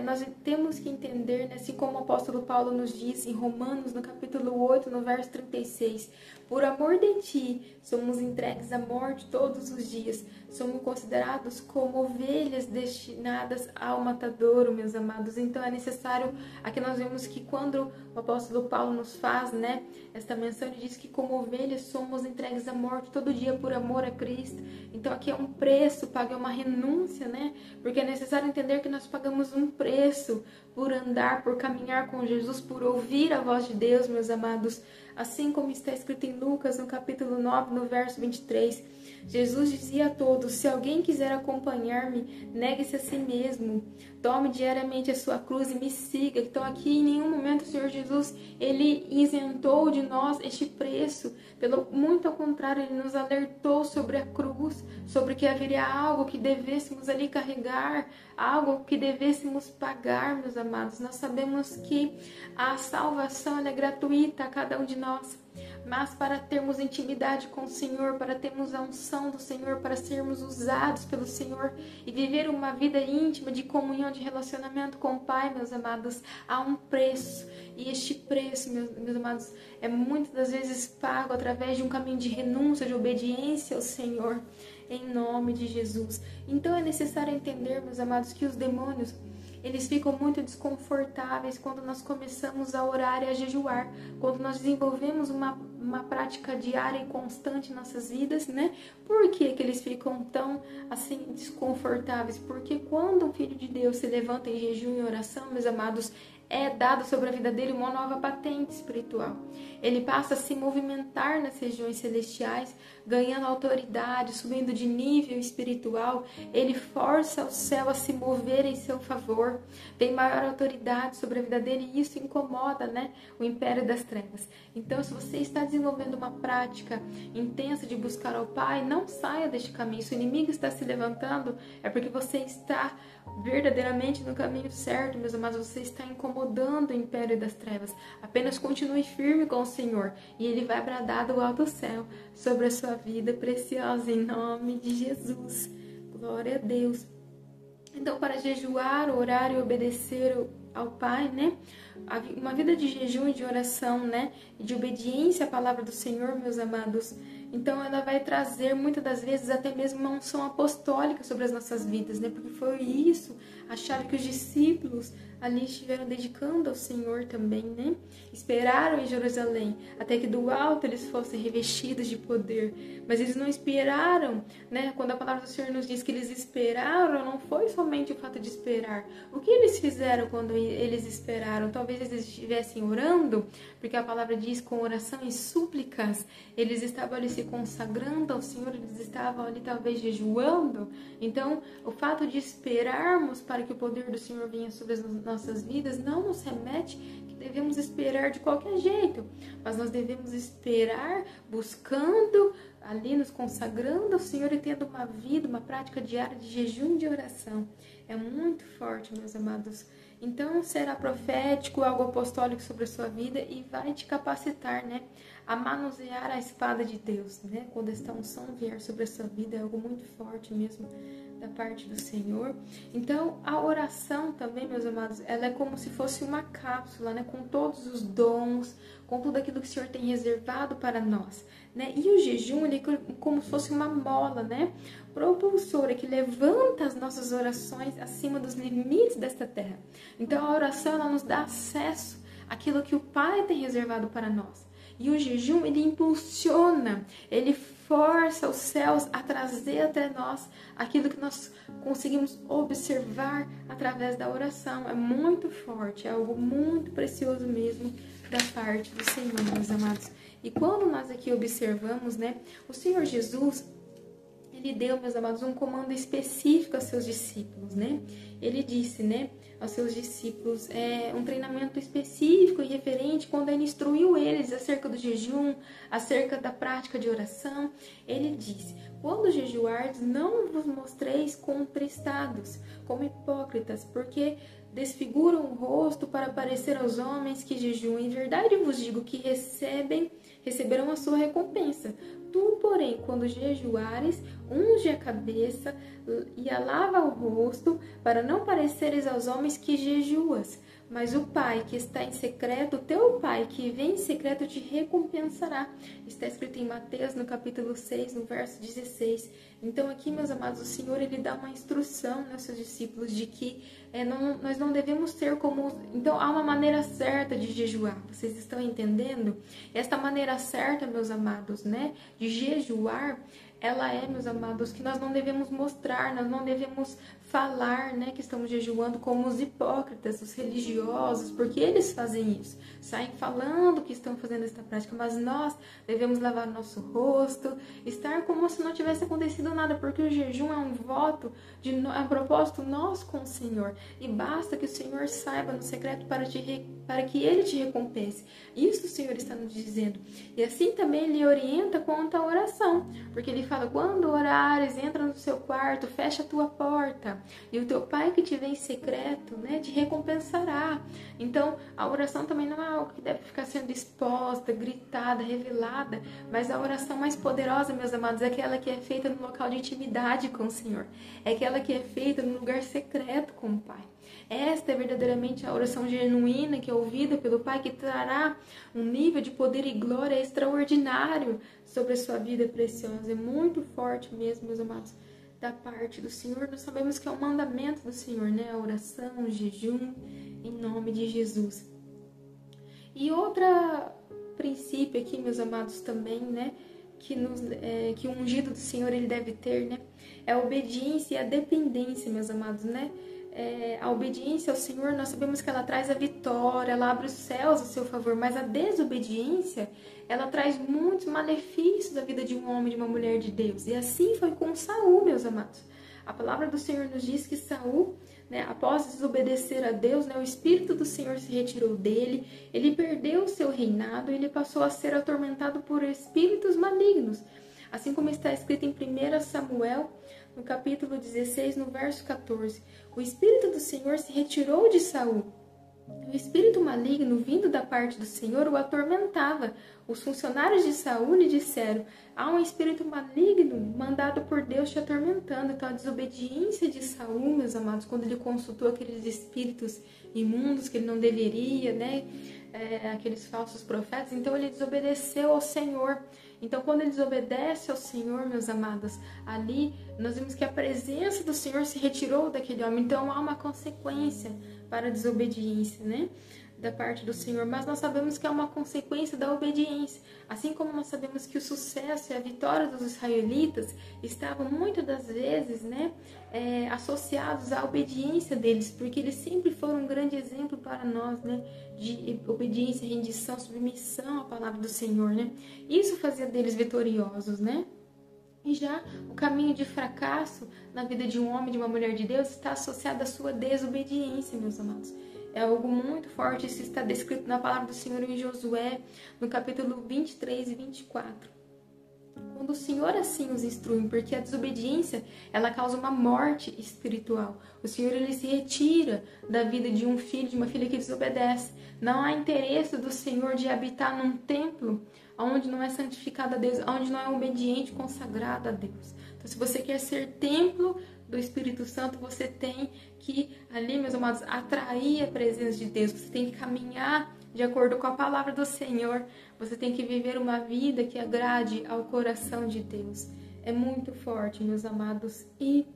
nós temos que entender, né, assim como o apóstolo Paulo nos diz em Romanos, no capítulo 8, no verso 36, por amor de ti, somos entregues à morte todos os dias, somos considerados como ovelhas destinadas ao matadouro, meus amados. Então é necessário, aqui nós vemos que quando o apóstolo Paulo nos faz, né, esta menção, ele diz que como ovelhas somos entregues à morte todo dia por amor a Cristo. Então aqui é um preço, paga uma renúncia, né, porque é necessário entender que nós pagamos um preço por andar, por caminhar com Jesus, por ouvir a voz de Deus, meus amados. Assim como está escrito em Lucas, no capítulo 9, no verso 23, Jesus dizia a todos: se alguém quiser acompanhar-me, negue-se a si mesmo, tome diariamente a sua cruz e me siga. Então aqui em nenhum momento o Senhor Jesus, ele isentou de nós este preço, muito ao contrário, ele nos alertou sobre a cruz, sobre que haveria algo que devêssemos ali carregar, algo que devêssemos pagar, meus amados. Nós sabemos que a salvação ela é gratuita a cada um de nós, mas para termos intimidade com o Senhor, para termos a unção do Senhor, para sermos usados pelo Senhor e viver uma vida íntima de comunhão, de relacionamento com o Pai, meus amados, há um preço. E este preço, meus amados, é muitas das vezes pago através de um caminho de renúncia, de obediência ao Senhor, em nome de Jesus. Então é necessário entender, meus amados, que os demônios, eles ficam muito desconfortáveis quando nós começamos a orar e a jejuar, quando nós desenvolvemos uma prática diária e constante em nossas vidas, né? Por que que eles ficam tão, assim, desconfortáveis? Porque quando um filho de Deus se levanta em jejum e oração, meus amados, é dado sobre a vida dele uma nova patente espiritual. Ele passa a se movimentar nas regiões celestiais, ganhando autoridade, subindo de nível espiritual. Ele força o céu a se mover em seu favor, tem maior autoridade sobre a vida dele, e isso incomoda, né, o império das trevas. Então, se você está desenvolvendo uma prática intensa de buscar ao Pai, não saia deste caminho. Se o inimigo está se levantando, é porque você está verdadeiramente no caminho certo, meus amados. Você está incomodando o império das trevas. Apenas continue firme com o Senhor e Ele vai bradar do alto céu sobre a sua vida preciosa, em nome de Jesus. Glória a Deus. Então, para jejuar, orar e obedecer ao Pai, né? Uma vida de jejum e de oração, né? E de obediência à palavra do Senhor, meus amados. Então, ela vai trazer, muitas das vezes, até mesmo uma unção apostólica sobre as nossas vidas, né? Porque foi isso, a chave que os discípulos ali estiveram dedicando ao Senhor também, né? Esperaram em Jerusalém, até que do alto eles fossem revestidos de poder. Mas eles não esperaram, né? Quando a palavra do Senhor nos diz que eles esperaram, não foi somente o fato de esperar. O que eles fizeram quando eles esperaram? Talvez eles estivessem orando, porque a palavra diz com oração e súplicas. Eles estavam ali se consagrando ao Senhor, eles estavam ali talvez jejuando. Então, o fato de esperarmos para que o poder do Senhor venha sobre as nossas vidas não nos remete que devemos esperar de qualquer jeito, mas nós devemos esperar buscando ali, nos consagrando ao Senhor e tendo uma vida, uma prática diária de jejum e de oração. É muito forte, meus amados. Então, será profético, algo apostólico sobre a sua vida e vai te capacitar, né, a manusear a espada de Deus, né? Quando esta unção vier sobre a sua vida, é algo muito forte mesmo da parte do Senhor. Então, a oração também, meus amados, ela é como se fosse uma cápsula, né, com todos os dons, com tudo aquilo que o Senhor tem reservado para nós, né? E o jejum, ele é como se fosse uma mola, né, propulsora que levanta as nossas orações acima dos limites desta terra. Então, a oração, ela nos dá acesso àquilo que o Pai tem reservado para nós. E o jejum, ele impulsiona, ele força os céus a trazer até nós aquilo que nós conseguimos observar através da oração. É muito forte, é algo muito precioso mesmo da parte do Senhor, meus amados. E quando nós aqui observamos, né, o Senhor Jesus, ele deu, meus amados, um comando específico aos seus discípulos, né? Ele disse, né, aos seus discípulos, um treinamento específico e referente, quando ele instruiu eles acerca do jejum, acerca da prática de oração. Ele disse: quando jejuardes, não vos mostreis contristados, como hipócritas, porque desfiguram o rosto para parecer aos homens que jejuam. Em verdade vos digo que receberão a sua recompensa. Tu, porém, quando jejuares, unge a cabeça e lava o rosto, para não pareceres aos homens que jejuas. Mas o Pai que está em secreto, teu Pai que vem em secreto, te recompensará. Está escrito em Mateus, no capítulo 6, no verso 16. Então aqui, meus amados, o Senhor ele dá uma instrução aos seus discípulos de que nós não devemos ter como... Então há uma maneira certa de jejuar. Vocês estão entendendo? Esta maneira certa, meus amados, né, de jejuar, ela é, meus amados, que nós não devemos mostrar, nós não devemos falar, né, que estamos jejuando como os hipócritas, os religiosos, porque eles fazem isso, saem falando que estão fazendo esta prática, mas nós devemos lavar nosso rosto, estar como se não tivesse acontecido nada, porque o jejum é um voto, é um propósito nosso com o Senhor, e basta que o Senhor saiba no secreto para que Ele te recompense. Isso o Senhor está nos dizendo. E assim também Ele orienta quanto à oração, porque Ele fala, quando orares, entra no seu quarto, fecha a tua porta, e o teu Pai que te vê em secreto, né, te recompensará. Então, a oração também não é algo que deve ficar sendo exposta, gritada, revelada, mas a oração mais poderosa, meus amados, é aquela que é feita no local de intimidade com o Senhor, é aquela que é feita no lugar secreto com o Pai. Esta é verdadeiramente a oração genuína que é ouvida pelo Pai, que trará um nível de poder e glória extraordinário sobre a sua vida preciosa. É muito forte mesmo, meus amados, da parte do Senhor. Nós sabemos que é um mandamento do Senhor, né? A oração, o jejum, em nome de Jesus. E outro princípio aqui, meus amados, também, né? Que o ungido do Senhor ele deve ter, né? É a obediência e a dependência, meus amados, né? A obediência ao Senhor, nós sabemos que ela traz a vitória, ela abre os céus a seu favor, mas a desobediência, ela traz muitos malefícios à vida de um homem, de uma mulher de Deus. E assim foi com Saul, meus amados. A palavra do Senhor nos diz que Saul, né, após desobedecer a Deus, né, o Espírito do Senhor se retirou dele, ele perdeu o seu reinado e ele passou a ser atormentado por espíritos malignos. Assim como está escrito em 1 Samuel, no capítulo 16, no verso 14. O Espírito do Senhor se retirou de Saul. O espírito maligno, vindo da parte do Senhor, o atormentava. Os funcionários de Saul lhe disseram, há um espírito maligno mandado por Deus te atormentando. Então a desobediência de Saul, meus amados, quando ele consultou aqueles espíritos imundos que ele não deveria, né? Aqueles falsos profetas, então ele desobedeceu ao Senhor. Então, quando ele desobedece ao Senhor, meus amados, ali nós vimos que a presença do Senhor se retirou daquele homem. Então, há uma consequência para a desobediência, né? Da parte do Senhor. Mas nós sabemos que é uma consequência da obediência. Assim como nós sabemos que o sucesso e a vitória dos israelitas estavam muitas das vezes, né? Associados à obediência deles, porque eles sempre foram um grande exemplo para nós, né? De obediência, rendição, submissão à palavra do Senhor, né? Isso fazia deles vitoriosos, né? E já o caminho de fracasso na vida de um homem, de uma mulher de Deus, está associado à sua desobediência, meus amados. É algo muito forte, isso está descrito na palavra do Senhor em Josué, no capítulo 23 e 24. Quando o Senhor assim os instrui, porque a desobediência, ela causa uma morte espiritual. O Senhor, ele se retira da vida de um filho, de uma filha que desobedece. Não há interesse do Senhor de habitar num templo onde não é santificado a Deus, onde não é obediente, consagrado a Deus. Então, se você quer ser templo do Espírito Santo, você tem que, ali, meus amados, atrair a presença de Deus. Você tem que caminhar de acordo com a palavra do Senhor. Você tem que viver uma vida que agrade ao coração de Deus. É muito forte, meus amados. E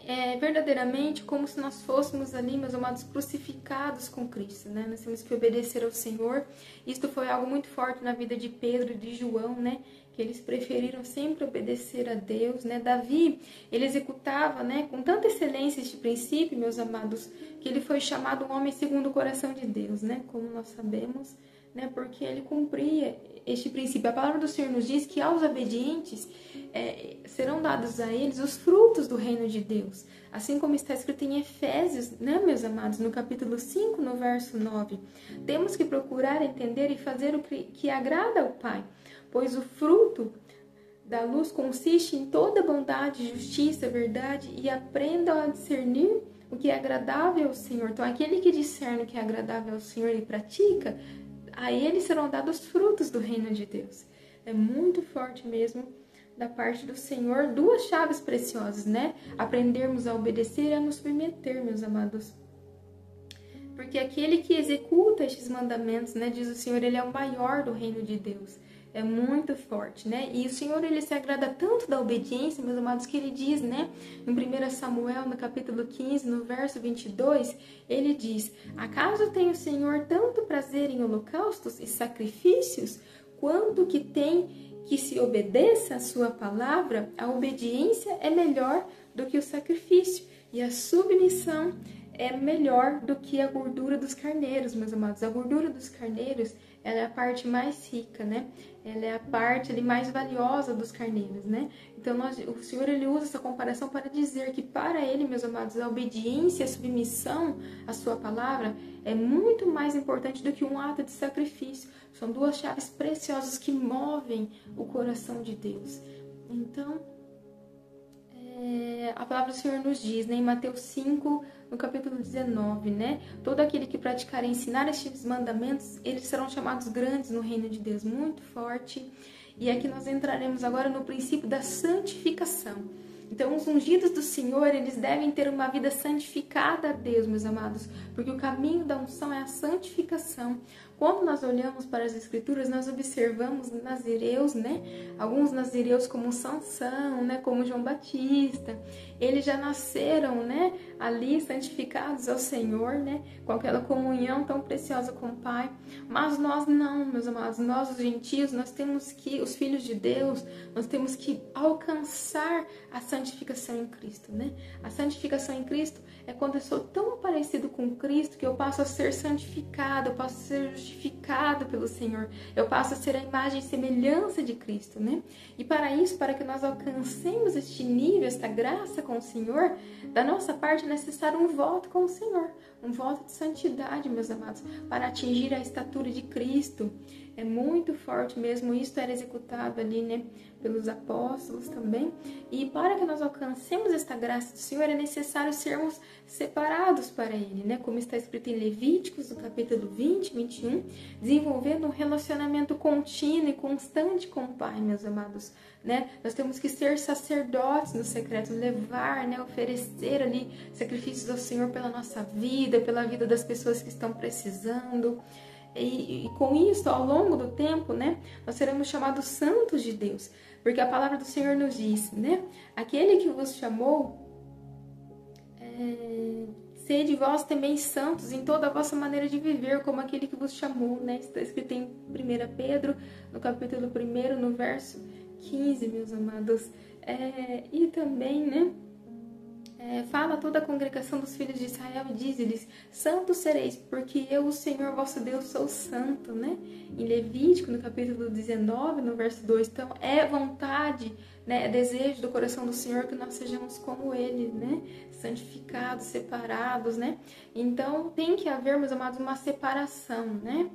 é verdadeiramente como se nós fôssemos ali, meus amados, crucificados com Cristo, né? Nós temos que obedecer ao Senhor. Isto foi algo muito forte na vida de Pedro e de João, né? Que eles preferiram sempre obedecer a Deus, né? Davi, ele executava, né, com tanta excelência este princípio, meus amados, que ele foi chamado um homem segundo o coração de Deus, né? Como nós sabemos, né? Porque ele cumpria este princípio. A palavra do Senhor nos diz que aos obedientes serão dados a eles os frutos do reino de Deus. Assim como está escrito em Efésios, né, meus amados, no capítulo 5, no verso 9. Temos que procurar entender e fazer o que agrada ao Pai, pois o fruto da luz consiste em toda bondade, justiça, verdade, e aprendam a discernir o que é agradável ao Senhor. Então, aquele que discerne o que é agradável ao Senhor e pratica, a ele serão dados frutos do reino de Deus. É muito forte mesmo da parte do Senhor, duas chaves preciosas, né? Aprendermos a obedecer e a nos submeter, meus amados. Porque aquele que executa estes mandamentos, né, diz o Senhor, ele é o maior do reino de Deus. É muito forte, né? E o Senhor, ele se agrada tanto da obediência, meus amados, que ele diz, né? Em 1 Samuel, no capítulo 15, no verso 22, ele diz: acaso tem o Senhor tanto prazer em holocaustos e sacrifícios, quanto que tem que se obedeça a sua palavra? A obediência é melhor do que o sacrifício, e a submissão é melhor do que a gordura dos carneiros, meus amados. A gordura dos carneiros, ela é a parte mais rica, né? Ela é a parte ali mais valiosa dos carneiros, né? Então, o Senhor, ele usa essa comparação para dizer que para ele, meus amados, a obediência, a submissão à sua palavra é muito mais importante do que um ato de sacrifício. São duas chaves preciosas que movem o coração de Deus. Então, a palavra do Senhor nos diz, né, em Mateus 5, no capítulo 19, né? Todo aquele que praticar e ensinar estes mandamentos, eles serão chamados grandes no reino de Deus, muito forte. E aqui nós entraremos agora no princípio da santificação. Então, os ungidos do Senhor, eles devem ter uma vida santificada a Deus, meus amados, porque o caminho da unção é a santificação. Quando nós olhamos para as Escrituras, nós observamos nazireus, né? Alguns nazireus como Sansão, né? Como João Batista. Eles já nasceram, né? Ali santificados ao Senhor, né? Com aquela comunhão tão preciosa com o Pai. Mas nós não, meus amados. Nós, os gentios, nós temos que, os filhos de Deus, nós temos que alcançar a santificação em Cristo, né? A santificação em Cristo é quando eu sou tão parecido com Cristo que eu passo a ser santificado, eu passo a ser justificado pelo Senhor, eu passo a ser a imagem e semelhança de Cristo, né? E para isso, para que nós alcancemos este nível, esta graça com o Senhor, da nossa parte é necessário um voto com o Senhor, um voto de santidade, meus amados, para atingir a estatura de Cristo. É muito forte mesmo, isso era executado ali, né, pelos apóstolos também. E para que nós alcancemos esta graça do Senhor, é necessário sermos separados para Ele, né, como está escrito em Levíticos, no capítulo 20, 21, desenvolvendo um relacionamento contínuo e constante com o Pai, meus amados, né. Nós temos que ser sacerdotes no secreto, levar, né, oferecer ali sacrifícios ao Senhor pela nossa vida, pela vida das pessoas que estão precisando. E com isso, ao longo do tempo, né, nós seremos chamados santos de Deus, porque a palavra do Senhor nos diz, né, aquele que vos chamou, sede vós também santos em toda a vossa maneira de viver, como aquele que vos chamou, né, está escrito em 1 Pedro, no capítulo 1, no verso 15, meus amados, e também, né, fala a toda a congregação dos filhos de Israel e diz-lhes: santos sereis, porque eu, o Senhor vosso Deus, sou santo, né? Em Levítico, no capítulo 19, no verso 2, então é vontade, né, é desejo do coração do Senhor que nós sejamos como Ele, né? Santificados, separados, né? Então tem que haver, meus amados, uma separação, né?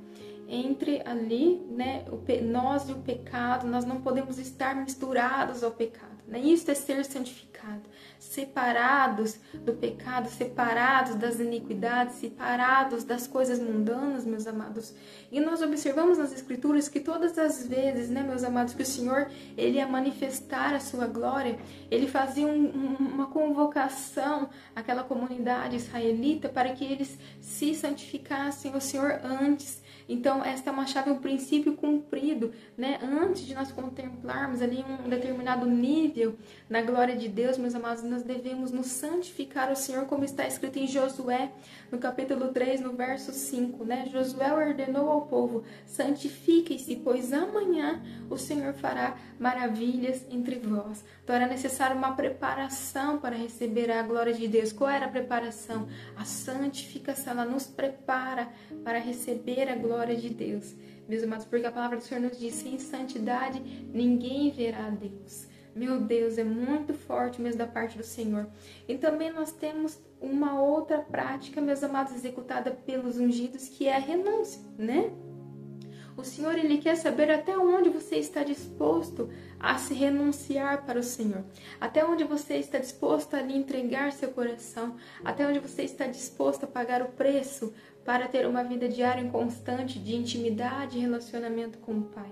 Entre ali, né, nós e o pecado, nós não podemos estar misturados ao pecado, né? Isso é ser santificado, separados do pecado, separados das iniquidades, separados das coisas mundanas, meus amados. E nós observamos nas Escrituras que todas as vezes, né, meus amados, que o Senhor, Ele ia manifestar a sua glória, Ele fazia uma convocação àquela comunidade israelita para que eles se santificassem ao Senhor antes. Então, esta é uma chave, um princípio cumprido, né? Antes de nós contemplarmos ali um determinado nível na glória de Deus, meus amados, nós devemos nos santificar ao Senhor, como está escrito em Josué, no capítulo 3, no verso 5, né? Josué ordenou ao povo: santifiquem-se, pois amanhã o Senhor fará maravilhas entre vós. Então, era necessário uma preparação para receber a glória de Deus. Qual era a preparação? A santificação, ela nos prepara para receber a glória de Deus, meus amados, porque a palavra do Senhor nos diz: sem santidade ninguém verá a Deus. Meu Deus, é muito forte mesmo da parte do Senhor. E também nós temos uma outra prática, meus amados, executada pelos ungidos, que é a renúncia, né? O Senhor, Ele quer saber até onde você está disposto a se renunciar para o Senhor. Até onde você está disposto a lhe entregar seu coração. Até onde você está disposto a pagar o preço para ter uma vida diária e constante de intimidade e relacionamento com o Pai.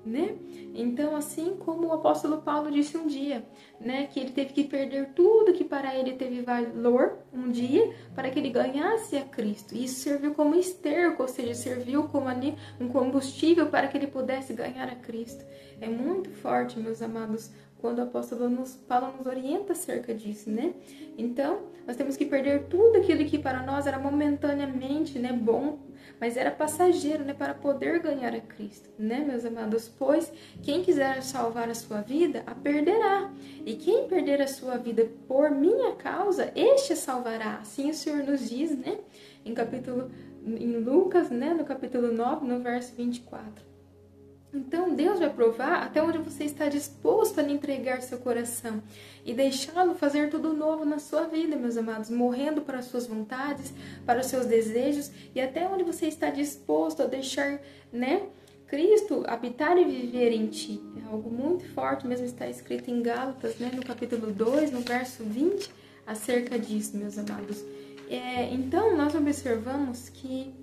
Né? Então, assim como o apóstolo Paulo disse um dia, né, que ele teve que perder tudo que para ele teve valor um dia, para que ele ganhasse a Cristo. Isso serviu como esterco, ou seja, serviu como ali um combustível para que ele pudesse ganhar a Cristo. É muito forte, meus amados, quando o apóstolo Paulo nos orienta acerca disso, né? Então, nós temos que perder tudo aquilo que para nós era momentaneamente, né, bom, mas era passageiro, né, para poder ganhar a Cristo, né, meus amados? Pois quem quiser salvar a sua vida, a perderá. E quem perder a sua vida por minha causa, este a salvará. Assim o Senhor nos diz, né, em Lucas, né, no capítulo 9, no verso 24. Então, Deus vai provar até onde você está disposto a lhe entregar seu coração e deixá-lo fazer tudo novo na sua vida, meus amados, morrendo para as suas vontades, para os seus desejos e até onde você está disposto a deixar, né, Cristo habitar e viver em ti. É algo muito forte, mesmo está escrito em Gálatas, né, no capítulo 2, no verso 20, acerca disso, meus amados. Então, nós observamos que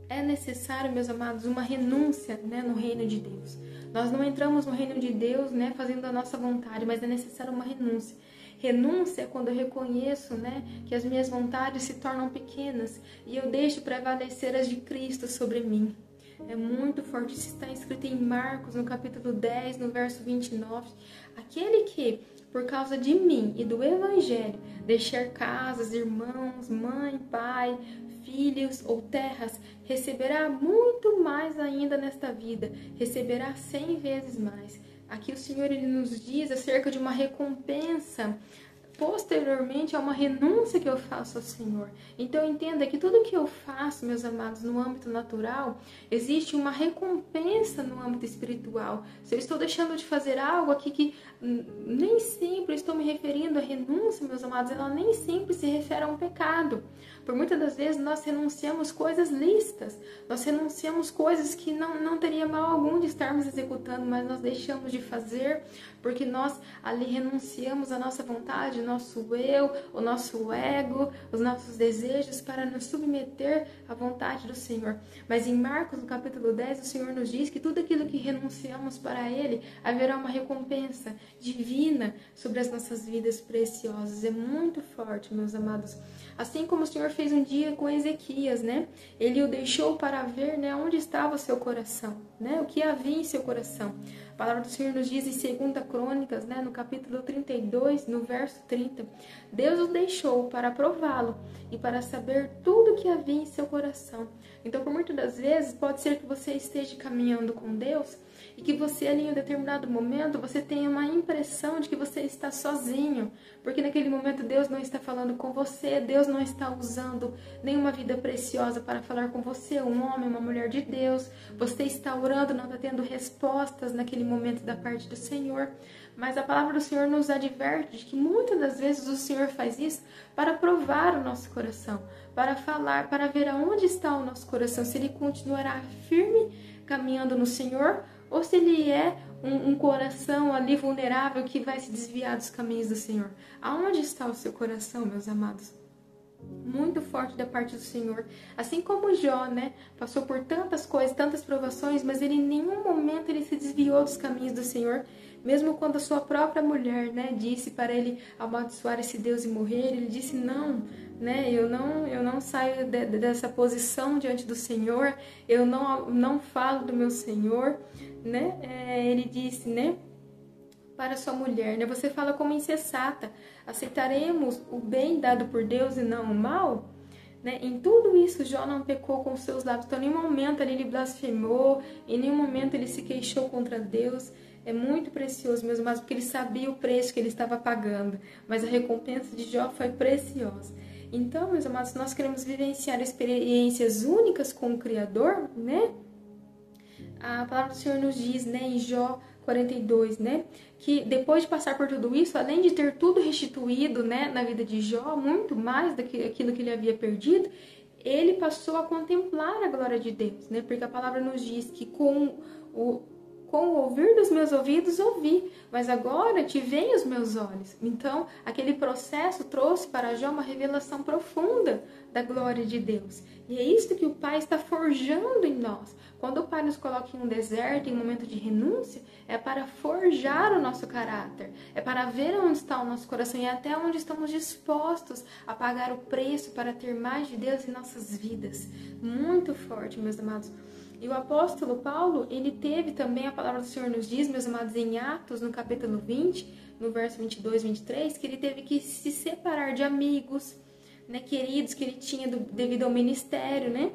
é necessário, meus amados, uma renúncia, né, no reino de Deus. Nós não entramos no reino de Deus, né, fazendo a nossa vontade, mas é necessário uma renúncia. Renúncia é quando eu reconheço, né, que as minhas vontades se tornam pequenas e eu deixo prevalecer as de Cristo sobre mim. É muito forte, isso está escrito em Marcos, no capítulo 10, no verso 29. Aquele que, por causa de mim e do Evangelho, deixar casas, irmãos, mãe, pai, filhos ou terras, receberá muito mais ainda nesta vida, receberá 100 vezes mais. Aqui o Senhor, Ele nos diz acerca de uma recompensa posteriormente a uma renúncia que eu faço ao Senhor. Então entenda que tudo que eu faço, meus amados, no âmbito natural, existe uma recompensa no âmbito espiritual. Se eu estou deixando de fazer algo aqui que nem sempre estou me referindo à renúncia, meus amados, ela nem sempre se refere a um pecado. Por muitas das vezes nós renunciamos coisas lícitas, nós renunciamos coisas que não teria mal algum de estarmos executando, mas nós deixamos de fazer porque nós ali renunciamos a nossa vontade, o nosso eu, o nosso ego, os nossos desejos para nos submeter à vontade do Senhor. Mas em Marcos, no capítulo 10, o Senhor nos diz que tudo aquilo que renunciamos para Ele, haverá uma recompensa divina sobre as nossas vidas preciosas. É muito forte, meus amados. Assim como o Senhor fez um dia com Ezequias, né? Ele o deixou para ver, né, onde estava o seu coração, né? O que havia em seu coração. A palavra do Senhor nos diz em 2 Crônicas, né, no capítulo 32, no verso 30, Deus o deixou para prová-lo e para saber tudo o que havia em seu coração. Então, por muitas das vezes, pode ser que você esteja caminhando com Deus e que você ali em um determinado momento, você tenha uma impressão de que você está sozinho, porque naquele momento Deus não está falando com você, Deus não está usando nenhuma vida preciosa para falar com você, um homem, uma mulher de Deus, você está orando, não está tendo respostas naquele momento da parte do Senhor, mas a palavra do Senhor nos adverte de que muitas das vezes o Senhor faz isso para provar o nosso coração, para falar, para ver aonde está o nosso coração, se ele continuará firme caminhando no Senhor, ou se ele é um coração ali vulnerável que vai se desviar dos caminhos do Senhor. Aonde está o seu coração, meus amados? Muito forte da parte do Senhor. Assim como Jó, né? Passou por tantas coisas, tantas provações, mas ele em nenhum momento ele se desviou dos caminhos do Senhor. Mesmo quando a sua própria mulher, né, disse para ele amaldiçoar esse Deus e morrer, ele disse não, né? Eu não saio dessa posição diante do Senhor. Eu não falo do meu Senhor, né? Ele disse, né, para sua mulher, né? Você fala como insensata. Aceitaremos o bem dado por Deus e não o mal? Né? Em tudo isso, Jó não pecou com seus lábios. Então, em nenhum momento ele blasfemou, em nenhum momento ele se queixou contra Deus. É muito precioso, meus amados, porque ele sabia o preço que ele estava pagando. Mas a recompensa de Jó foi preciosa. Então, meus amados, se nós queremos vivenciar experiências únicas com o Criador, né? A palavra do Senhor nos diz, né, em Jó 42, né, que depois de passar por tudo isso, além de ter tudo restituído, né, na vida de Jó, muito mais do que aquilo que ele havia perdido, ele passou a contemplar a glória de Deus, né? Porque a palavra nos diz que com o ouvir dos meus ouvidos ouvi, mas agora te veem os meus olhos. Então, aquele processo trouxe para Jó uma revelação profunda da glória de Deus. E é isso que o Pai está forjando em nós. Quando o Pai nos coloca em um deserto, em um momento de renúncia, é para forjar o nosso caráter, é para ver onde está o nosso coração e até onde estamos dispostos a pagar o preço para ter mais de Deus em nossas vidas. Muito forte, meus amados. E o apóstolo Paulo, ele teve também, a palavra do Senhor nos diz, meus amados, em Atos, no capítulo 20, no verso 22, 23, que ele teve que se separar de amigos, né, queridos que ele tinha devido ao ministério, né?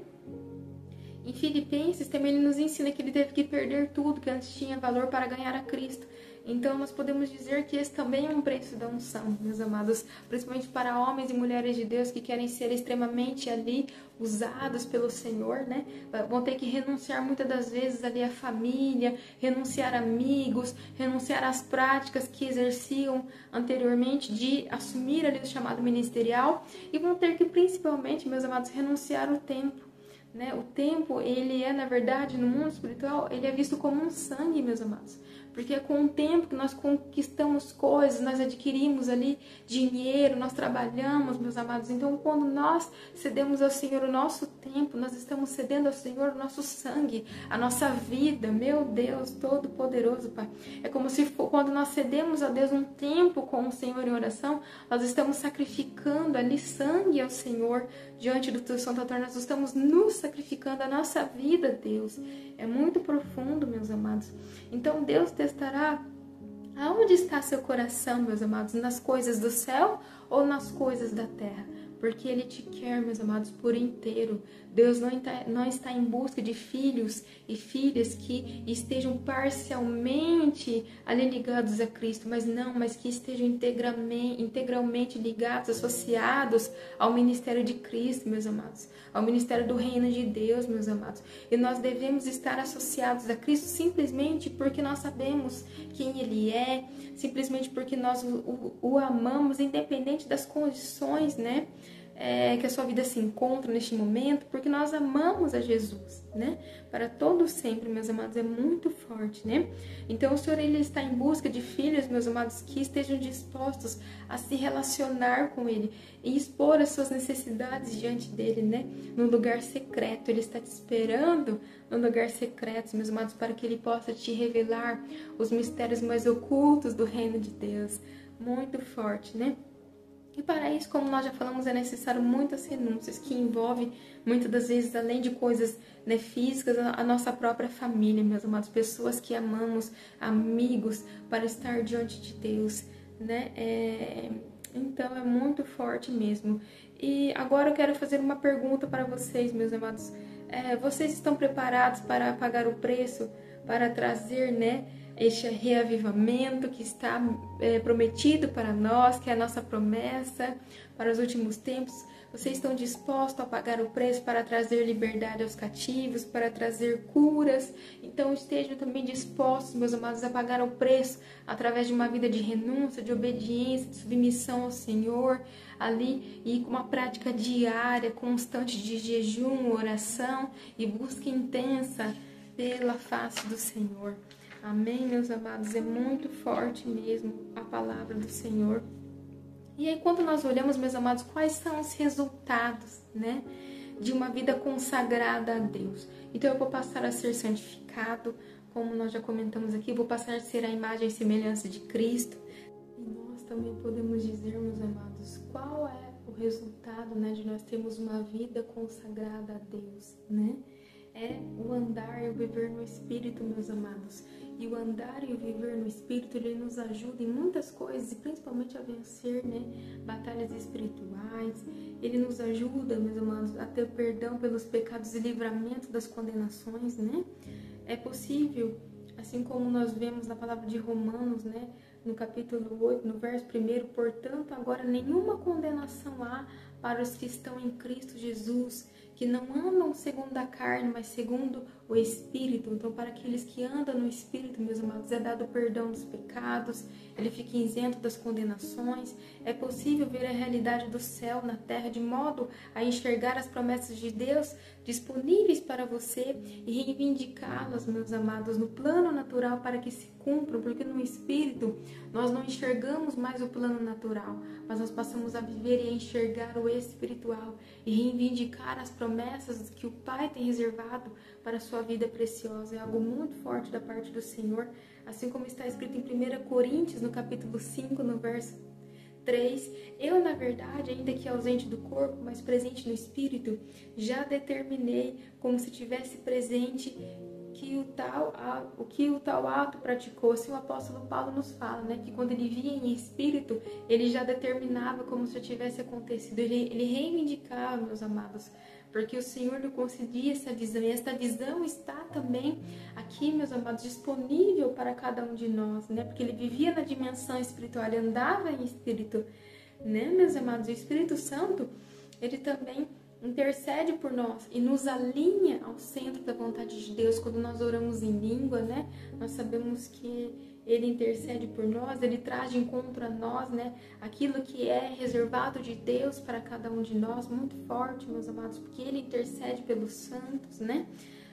Em Filipenses também ele nos ensina que ele teve que perder tudo que antes tinha valor para ganhar a Cristo. Então nós podemos dizer que esse também é um preço da unção, meus amados, principalmente para homens e mulheres de Deus que querem ser extremamente ali usados pelo Senhor, né? Vão ter que renunciar muitas das vezes ali à família, renunciar a amigos, renunciar às práticas que exerciam anteriormente de assumir ali o chamado ministerial e vão ter que principalmente, meus amados, renunciar ao tempo. Né? O tempo, ele é, na verdade, no mundo espiritual, ele é visto como um sangue, meus amados. Porque é com o tempo que nós conquistamos coisas, nós adquirimos ali dinheiro, nós trabalhamos, meus amados. Então, quando nós cedemos ao Senhor o nosso tempo, nós estamos cedendo ao Senhor o nosso sangue, a nossa vida. Meu Deus, Todo-Poderoso, Pai. É como se quando nós cedemos a Deus um tempo com o Senhor em oração, nós estamos sacrificando ali sangue ao Senhor diante do Teu Santo Altar. Nós estamos nos sacrificando a nossa vida, Deus. É muito profundo, meus amados. Então, Deus testará aonde está seu coração, meus amados, nas coisas do céu ou nas coisas da terra. Porque Ele te quer, meus amados, por inteiro. Deus não está em busca de filhos e filhas que estejam parcialmente ali ligados a Cristo, mas que estejam integralmente ligados, associados ao ministério de Cristo, meus amados, ao ministério do reino de Deus, meus amados. E nós devemos estar associados a Cristo simplesmente porque nós sabemos quem Ele é, simplesmente porque nós o amamos, independente das condições, né? Que a sua vida se encontra neste momento, porque nós amamos a Jesus, né? Para todo sempre, meus amados, é muito forte, né? Então o Senhor, Ele está em busca de filhos, meus amados, que estejam dispostos a se relacionar com Ele e expor as suas necessidades diante dEle, né? No lugar secreto. Ele está te esperando no lugar secreto, meus amados, para que Ele possa te revelar os mistérios mais ocultos do reino de Deus. Muito forte, né? E para isso, como nós já falamos, é necessário muitas renúncias, que envolvem, muitas das vezes, além de coisas, né, físicas, a nossa própria família, meus amados, pessoas que amamos, amigos, para estar diante de Deus, né? Então, é muito forte mesmo. E agora eu quero fazer uma pergunta para vocês, meus amados. Vocês estão preparados para pagar o preço, para trazer, né, este reavivamento que está prometido para nós, que é a nossa promessa para os últimos tempos? Vocês estão dispostos a pagar o preço para trazer liberdade aos cativos, para trazer curas? Então estejam também dispostos, meus amados, a pagar o preço através de uma vida de renúncia, de obediência, de submissão ao Senhor, ali, e com uma prática diária, constante de jejum, oração e busca intensa pela face do Senhor. Amém, meus amados? É muito forte mesmo a palavra do Senhor. E aí, quando nós olhamos, meus amados, quais são os resultados, né, de uma vida consagrada a Deus? Então, eu vou passar a ser santificado, como nós já comentamos aqui, vou passar a ser a imagem e semelhança de Cristo. E nós também podemos dizer, meus amados, qual é o resultado, né, de nós termos uma vida consagrada a Deus, né? É o andar e o viver no Espírito, meus amados. E o andar e o viver no Espírito, ele nos ajuda em muitas coisas, e principalmente a vencer, né, batalhas espirituais. Ele nos ajuda, meus amados, a ter perdão pelos pecados e livramento das condenações, né? É possível, assim como nós vemos na palavra de Romanos, né, no capítulo 8, no verso 1, portanto, agora nenhuma condenação há para os que estão em Cristo Jesus, que não andam segundo a carne, mas segundo o Espírito. Então, para aqueles que andam no Espírito, meus amados, é dado perdão dos pecados, ele fica isento das condenações. É possível ver a realidade do céu na terra, de modo a enxergar as promessas de Deus disponíveis para você e reivindicá-las, meus amados, no plano natural para que se cumpram, porque no Espírito nós não enxergamos mais o plano natural, mas nós passamos a viver e a enxergar o espiritual e reivindicar as promessas que o Pai tem reservado para a sua vida preciosa. É algo muito forte da parte do Senhor, assim como está escrito em 1 Coríntios, no capítulo 5, no verso 3, eu, na verdade, ainda que ausente do corpo, mas presente no Espírito, já determinei, como se tivesse presente, o que o tal ato praticou. Assim o apóstolo Paulo nos fala, né, que quando ele via em Espírito, ele já determinava como se já tivesse acontecido. Ele reivindicava, meus amados, porque o Senhor lhe concedia essa visão, e esta visão está também aqui, meus amados, disponível para cada um de nós, né? Porque ele vivia na dimensão espiritual, ele andava em espírito, né, meus amados? O Espírito Santo, ele também intercede por nós e nos alinha ao centro da vontade de Deus. Quando nós oramos em língua, né, nós sabemos que ele intercede por nós, ele traz de encontro a nós, né, aquilo que é reservado de Deus para cada um de nós, muito forte, meus amados, porque ele intercede pelos santos, né?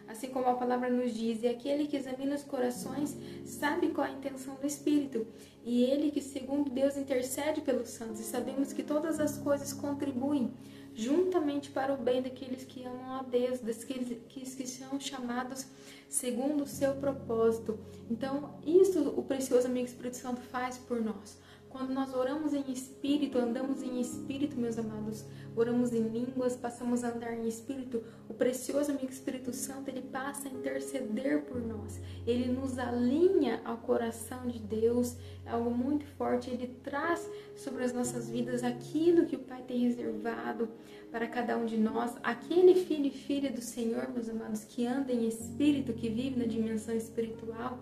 Assim como a palavra nos diz, e aquele que examina os corações sabe qual é a intenção do Espírito, e ele que segundo Deus intercede pelos santos, e sabemos que todas as coisas contribuem juntamente para o bem daqueles que amam a Deus, daqueles que são chamados segundo o seu propósito. Então, isso o precioso amigo Espírito Santo faz por nós. Quando nós oramos em espírito, andamos em espírito, meus amados, oramos em línguas, passamos a andar em espírito, o precioso amigo Espírito Santo, ele passa a interceder por nós. Ele nos alinha ao coração de Deus, é algo muito forte. Ele traz sobre as nossas vidas aquilo que o Pai tem reservado para cada um de nós. Aquele filho e filha do Senhor, meus amados, que anda em espírito, que vive na dimensão espiritual,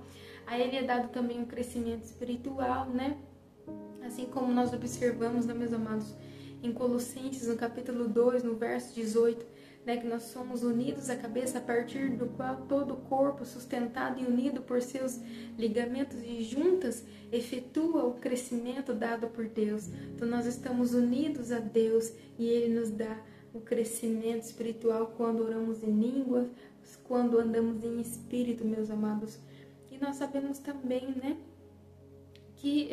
a ele é dado também um crescimento espiritual, né? Assim como nós observamos, né, meus amados, em Colossenses, no capítulo 2, no verso 18, né, que nós somos unidos à cabeça, a partir do qual todo o corpo, sustentado e unido por seus ligamentos e juntas, efetua o crescimento dado por Deus. Então nós estamos unidos a Deus e Ele nos dá o crescimento espiritual quando oramos em línguas, quando andamos em espírito, meus amados. E nós sabemos também, né, que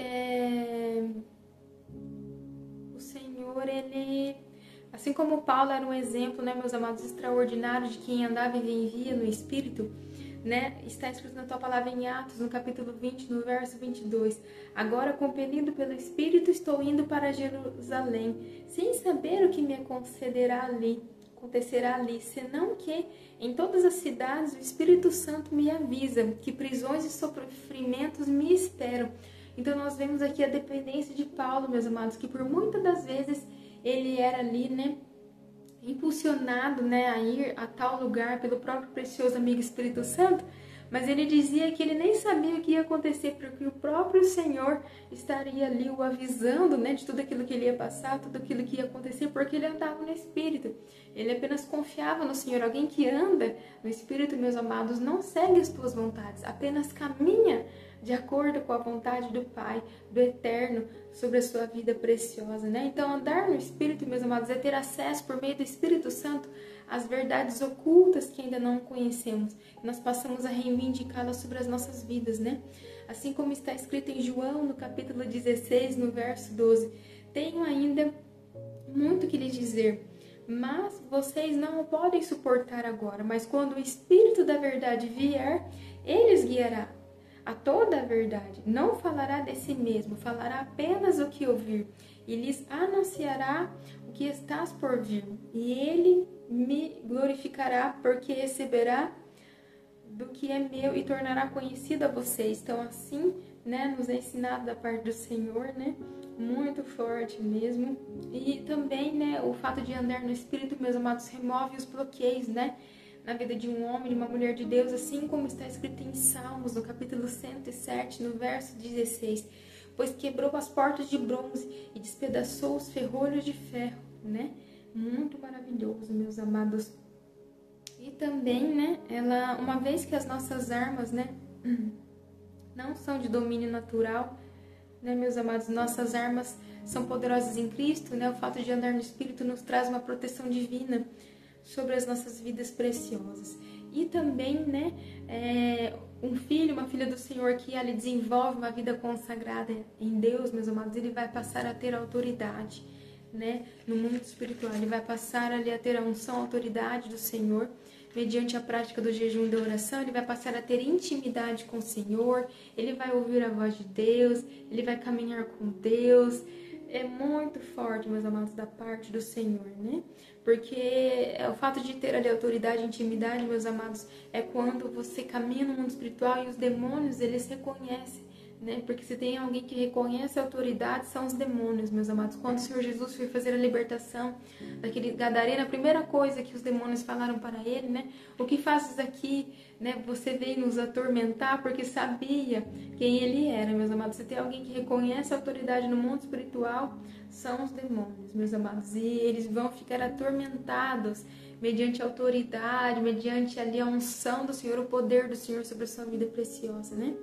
o Senhor, ele, assim como Paulo era um exemplo, né, meus amados, extraordinário de quem andava e vivia no Espírito, né, está escrito na tua palavra em Atos, no capítulo 20, no verso 22, agora compelido pelo Espírito estou indo para Jerusalém, sem saber o que me acontecerá ali, senão que em todas as cidades o Espírito Santo me avisa que prisões e sofrimentos me esperam. Então nós vemos aqui a dependência de Paulo, meus amados, que por muitas das vezes ele era ali, né, impulsionado, né, a ir a tal lugar pelo próprio precioso amigo Espírito Santo, mas ele dizia que ele nem sabia o que ia acontecer, porque o próprio Senhor estaria ali o avisando, né, de tudo aquilo que ele ia passar, tudo aquilo que ia acontecer, porque ele andava no Espírito. Ele apenas confiava no Senhor. Alguém que anda no Espírito, meus amados, não segue as tuas vontades, apenas caminha de acordo com a vontade do Pai, do Eterno, sobre a sua vida preciosa, né? Então, andar no Espírito, meus amados, é ter acesso por meio do Espírito Santo às verdades ocultas que ainda não conhecemos. Nós passamos a reivindicá-las sobre as nossas vidas, né? Assim como está escrito em João, no capítulo 16, no verso 12. Tenho ainda muito que lhes dizer, mas vocês não o podem suportar agora. Mas quando o Espírito da verdade vier, ele os guiará a toda a verdade. Não falará de si mesmo, falará apenas o que ouvir, e lhes anunciará o que estás por vir. E ele me glorificará, porque receberá do que é meu e tornará conhecido a vocês. Então assim, né, nos é ensinado da parte do Senhor, né, muito forte mesmo. E também, né, o fato de andar no Espírito, meus amados, remove os bloqueios, né, na vida de um homem, de uma mulher de Deus, assim como está escrito em Salmos, no capítulo 107, no verso 16, pois quebrou as portas de bronze e despedaçou os ferrolhos de ferro, né? Muito maravilhoso, meus amados. E também, né, uma vez que as nossas armas, né, não são de domínio natural, né, meus amados, nossas armas são poderosas em Cristo, né, o fato de andar no Espírito nos traz uma proteção divina sobre as nossas vidas preciosas. E também, né, um filho, uma filha do Senhor que ali desenvolve uma vida consagrada em Deus, meus amados, ele vai passar a ter autoridade, né, no mundo espiritual. Ele vai passar ali a ter a unção, a autoridade do Senhor, mediante a prática do jejum e da oração. Ele vai passar a ter intimidade com o Senhor, ele vai ouvir a voz de Deus, ele vai caminhar com Deus. É muito forte, meus amados, da parte do Senhor, né? Porque o fato de ter ali autoridade e intimidade, meus amados, é quando você caminha no mundo espiritual e os demônios, eles reconhecem, né? Porque se tem alguém que reconhece a autoridade, são os demônios, meus amados. Quando o Senhor Jesus foi fazer a libertação daquele gadareno, a primeira coisa que os demônios falaram para ele, né? O que fazes aqui, né? Você veio nos atormentar, porque sabia quem ele era, meus amados. Se tem alguém que reconhece a autoridade no mundo espiritual, são os demônios, meus amados. E eles vão ficar atormentados mediante a autoridade, mediante ali a unção do Senhor, o poder do Senhor sobre a sua vida preciosa, né?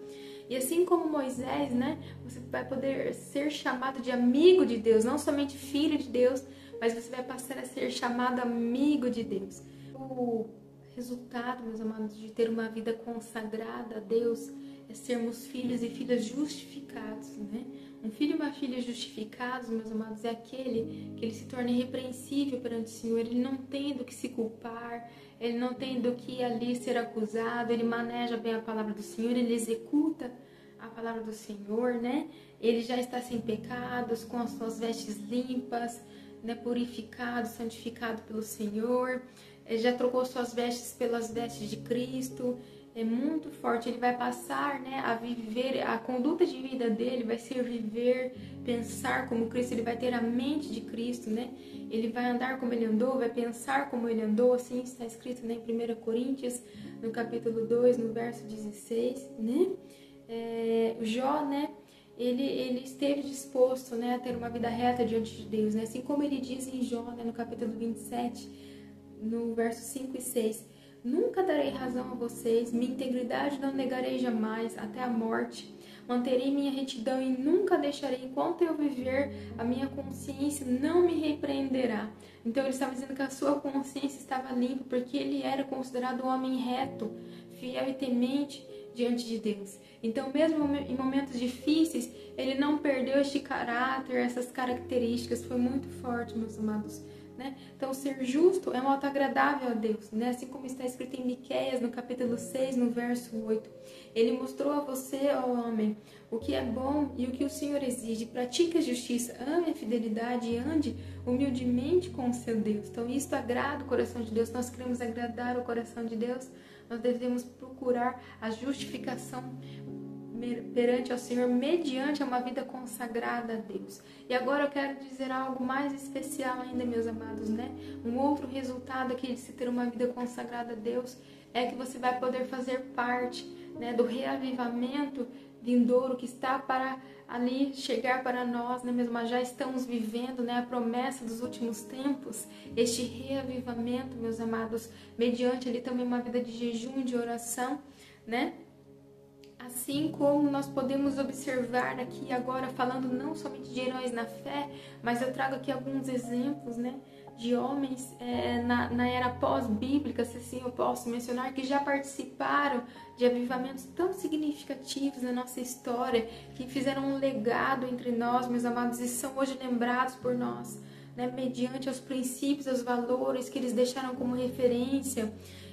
E assim como Moisés, né, você vai poder ser chamado de amigo de Deus, não somente filho de Deus, mas você vai passar a ser chamado amigo de Deus. O resultado, meus amados, de ter uma vida consagrada a Deus é sermos filhos e filhas justificados, né? Um filho e uma filha justificados, meus amados, é aquele que ele se torna irrepreensível perante o Senhor, ele não tem do que se culpar, ele não tem do que ali ser acusado, ele maneja bem a palavra do Senhor, ele executa a palavra do Senhor, né? Ele já está sem pecados, com as suas vestes limpas, né? Purificado, santificado pelo Senhor, ele já trocou suas vestes pelas vestes de Cristo. É muito forte, ele vai passar, né, a viver, a conduta de vida dele vai ser viver, pensar como Cristo, ele vai ter a mente de Cristo, né, ele vai andar como ele andou, vai pensar como ele andou, assim está escrito, né, em 1 Coríntios, no capítulo 2, no verso 16, né, Jó, né, ele esteve disposto, né, a ter uma vida reta diante de Deus, né, assim como ele diz em Jó, né, no capítulo 27, no verso 5 e 6, nunca darei razão a vocês, minha integridade não negarei jamais, até a morte. Manterei minha retidão e nunca deixarei, enquanto eu viver, a minha consciência não me repreenderá. Então ele estava dizendo que a sua consciência estava limpa, porque ele era considerado um homem reto, fiel e temente diante de Deus. Então mesmo em momentos difíceis, ele não perdeu este caráter, essas características. Foi muito forte, meus amados. Né? Então, ser justo é um ato agradável a Deus, né? Assim como está escrito em Miqueias, no capítulo 6, no verso 8. Ele mostrou a você, ó homem, o que é bom e o que o Senhor exige. Pratique a justiça, ame a fidelidade e ande humildemente com o seu Deus. Então, isto agrada o coração de Deus. Nós queremos agradar o coração de Deus. Nós devemos procurar a justificação perante ao Senhor, mediante uma vida consagrada a Deus. E agora eu quero dizer algo mais especial ainda, meus amados, né? Um outro resultado aqui de se ter uma vida consagrada a Deus é que você vai poder fazer parte, né, do reavivamento vindouro que está para ali chegar para nós, né, mesmo? Já estamos vivendo, né, a promessa dos últimos tempos, este reavivamento, meus amados, mediante ali também uma vida de jejum e de oração, né? Assim como nós podemos observar aqui agora, falando não somente de heróis na fé, mas eu trago aqui alguns exemplos, né, de homens na era pós-bíblica, se assim eu posso mencionar, que já participaram de avivamentos tão significativos na nossa história, que fizeram um legado entre nós, meus amados, e são hoje lembrados por nós, né, mediante os princípios, os valores que eles deixaram como referência.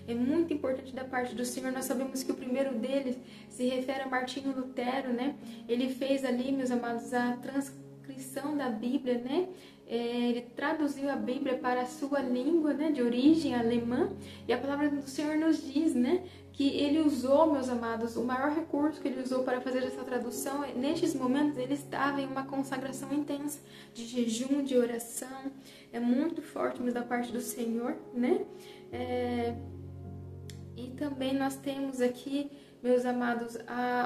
É muito importante da parte do Senhor. Nós sabemos que o primeiro deles se refere a Martinho Lutero, né? Ele fez ali, meus amados, a transcrição da Bíblia, né? Ele traduziu a Bíblia para a sua língua, né, de origem alemã, e a palavra do Senhor nos diz, né, que ele usou, meus amados, o maior recurso que ele usou para fazer essa tradução. Nestes momentos ele estava em uma consagração intensa de jejum, de oração. É muito forte, mas da parte do Senhor, né? E também nós temos aqui, meus amados,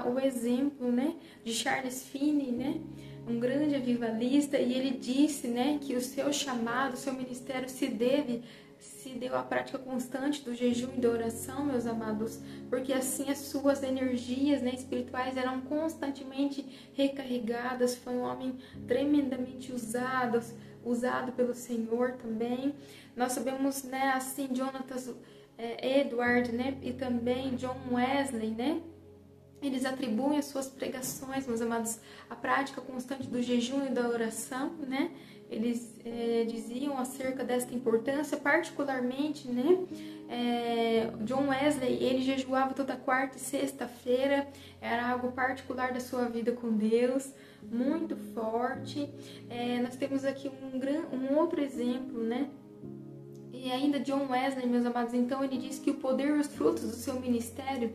o exemplo, né, de Charles Finney, né, um grande avivalista, e ele disse, né, que o seu chamado, o seu ministério se deve se deu à prática constante do jejum e da oração, meus amados, porque assim as suas energias, né, espirituais eram constantemente recarregadas. Foi um homem tremendamente usado pelo Senhor também. Nós sabemos, né, assim, Jonathan Edward, né, e também John Wesley, né, eles atribuem as suas pregações, meus amados, à prática constante do jejum e da oração, né? Eles diziam acerca desta importância, particularmente, né? John Wesley, ele jejuava toda quarta e sexta-feira, era algo particular da sua vida com Deus, muito forte. Nós temos aqui um outro exemplo, né? E ainda John Wesley, meus amados, então ele diz que o poder e os frutos do seu ministério,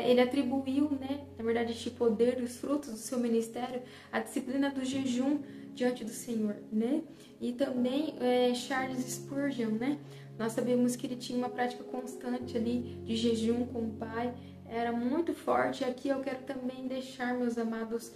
ele atribuiu, né, na verdade, este poder e os frutos do seu ministério, a disciplina do jejum diante do Senhor, né? E também Charles Spurgeon, né? Nós sabemos que ele tinha uma prática constante ali de jejum com o Pai, era muito forte. E aqui eu quero também deixar, meus amados,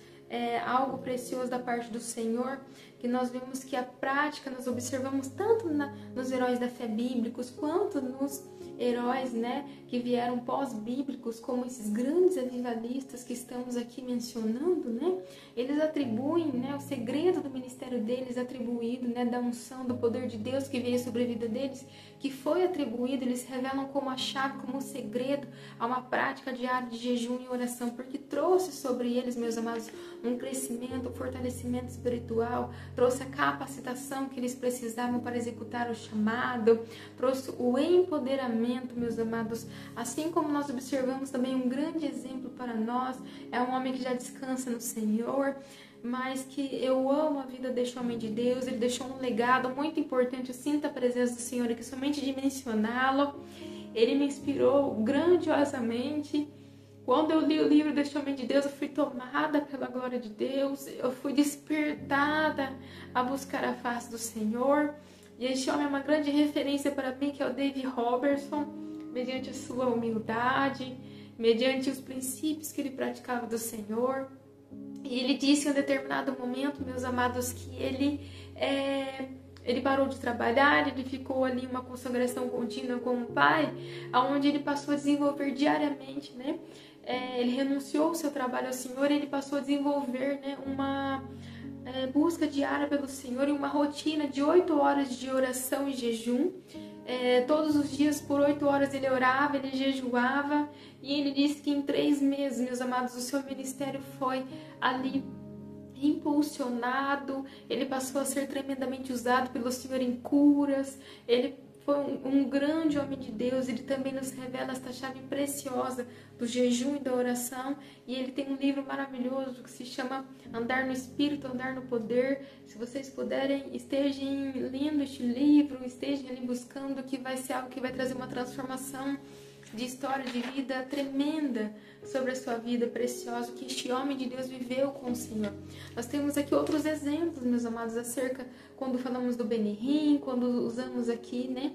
algo precioso da parte do Senhor, que nós vemos que a prática, nós observamos tanto nos heróis da fé bíblicos, quanto nos heróis, né, que vieram pós-bíblicos, como esses grandes avivalistas que estamos aqui mencionando, né, eles atribuem, né, o segredo do ministério deles atribuído, né, da unção, do poder de Deus que veio sobre a vida deles, que foi atribuído, eles revelam como a chave, como o segredo a uma prática diária de jejum e oração, porque trouxe sobre eles, meus amados, um crescimento, um fortalecimento espiritual, trouxe a capacitação que eles precisavam para executar o chamado, trouxe o empoderamento, meus amados. Assim como nós observamos também um grande exemplo para nós, é um homem que já descansa no Senhor, mas que eu amo a vida deste homem de Deus. Ele deixou um legado muito importante. Eu sinto a presença do Senhor aqui somente de mencioná-lo. Ele me inspirou grandiosamente. Quando eu li o livro deste homem de Deus, eu fui tomada pela glória de Deus, eu fui despertada a buscar a face do Senhor. E este homem é uma grande referência para mim, que é o David Robertson, mediante a sua humildade, mediante os princípios que ele praticava do Senhor. E ele disse em um determinado momento, meus amados, que ele parou de trabalhar, ele ficou ali em uma consagração contínua com o Pai, onde ele passou a desenvolver diariamente, né? Ele renunciou ao seu trabalho ao Senhor e ele passou a desenvolver, né, uma busca diária pelo Senhor e uma rotina de 8 horas de oração e jejum. Todos os dias, por 8 horas, ele orava, ele jejuava, e ele disse que em 3 meses, meus amados, o seu ministério foi ali impulsionado, ele passou a ser tremendamente usado pelo Senhor em curas. Ele foi um grande homem de Deus. Ele também nos revela esta chave preciosa do jejum e da oração, e ele tem um livro maravilhoso que se chama Andar no Espírito, Andar no Poder. Se vocês puderem, estejam lendo este livro, estejam ali buscando, que vai ser algo que vai trazer uma transformação de história de vida tremenda sobre a sua vida, preciosa, que este homem de Deus viveu com o Senhor. Nós temos aqui outros exemplos, meus amados, acerca, quando falamos do Benny Hinn, quando usamos aqui, né,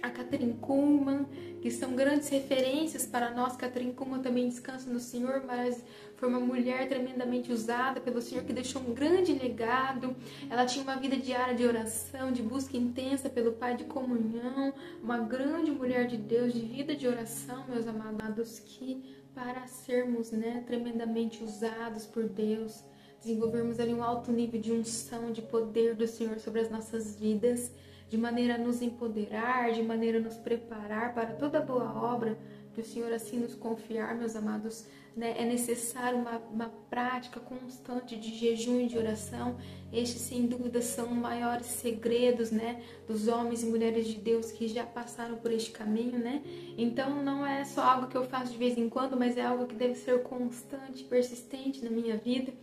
a Kathryn Kuhlman, que são grandes referências para nós. Kathryn Kuhlman também descansa no Senhor, mas foi uma mulher tremendamente usada pelo Senhor, que deixou um grande legado. Ela tinha uma vida diária de oração, de busca intensa pelo Pai, de comunhão, uma grande mulher de Deus, de vida de oração, meus amados, que para sermos, né, tremendamente usados por Deus, desenvolvermos ali um alto nível de unção, de poder do Senhor sobre as nossas vidas, de maneira a nos empoderar, de maneira a nos preparar para toda boa obra que o Senhor assim nos confiar, meus amados, né? É necessário uma prática constante de jejum e de oração. Estes, sem dúvida, são os maiores segredos, né, dos homens e mulheres de Deus que já passaram por este caminho, né? Então, não é só algo que eu faço de vez em quando, mas é algo que deve ser constante, persistente na minha vida.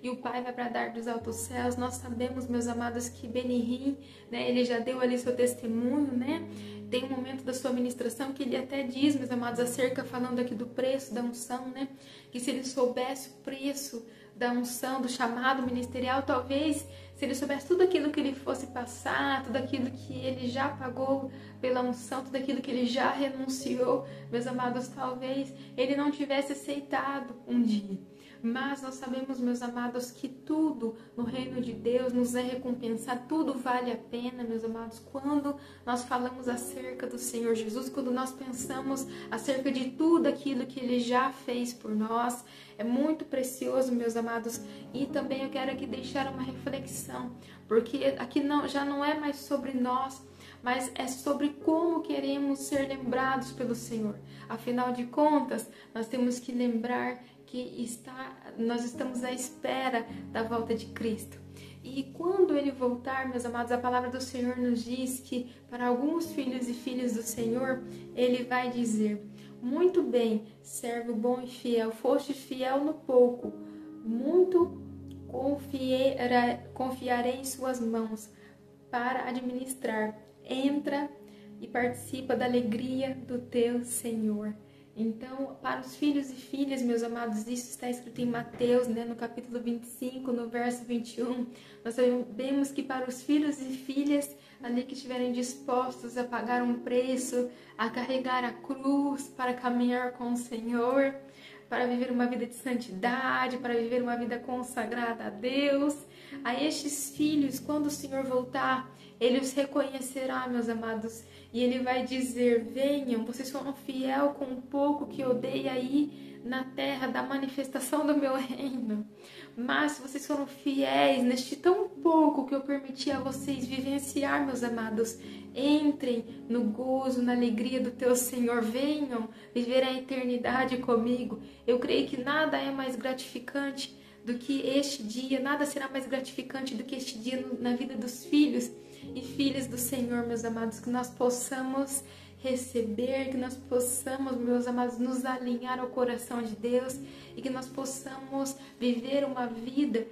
E o Pai vai bradar dos altos céus. Nós sabemos, meus amados, que Benny Hinn, né, ele já deu ali seu testemunho, né? Tem um momento da sua ministração que ele até diz, meus amados, acerca, falando aqui do preço da unção, né? Que se ele soubesse o preço da unção, do chamado ministerial, talvez, se ele soubesse tudo aquilo que ele fosse passar, tudo aquilo que ele já pagou pela unção, tudo aquilo que ele já renunciou, meus amados, talvez ele não tivesse aceitado um dia. Mas nós sabemos, meus amados, que tudo no reino de Deus nos é recompensado, tudo vale a pena, meus amados, quando nós falamos acerca do Senhor Jesus, quando nós pensamos acerca de tudo aquilo que Ele já fez por nós. É muito precioso, meus amados, e também eu quero aqui deixar uma reflexão, porque aqui já não é mais sobre nós, mas é sobre como queremos ser lembrados pelo Senhor. Afinal de contas, nós temos que lembrar que nós estamos à espera da volta de Cristo. E quando Ele voltar, meus amados, a palavra do Senhor nos diz que para alguns filhos e filhas do Senhor, Ele vai dizer: muito bem, servo bom e fiel, foste fiel no pouco, muito confiarei em suas mãos para administrar. Entra e participa da alegria do teu Senhor. Então, para os filhos e filhas, meus amados, isso está escrito em Mateus, no capítulo 25, no verso 21. Nós sabemos que para os filhos e filhas ali que estiverem dispostos a pagar um preço, a carregar a cruz, para caminhar com o Senhor, para viver uma vida de santidade, para viver uma vida consagrada a Deus, a estes filhos, quando o Senhor voltar, Ele os reconhecerá, meus amados, e Ele vai dizer: venham, vocês foram fiel com o pouco que eu dei aí na terra da manifestação do meu reino. Mas se vocês foram fiéis neste tão pouco que eu permiti a vocês vivenciar, meus amados, entrem no gozo, na alegria do teu Senhor. Venham viver a eternidade comigo. Eu creio que nada é mais gratificante do que este dia, nada será mais gratificante do que este dia na vida dos filhos e filhas do Senhor, meus amados, que nós possamos receber, que nós possamos, meus amados, nos alinhar ao coração de Deus e que nós possamos viver uma vida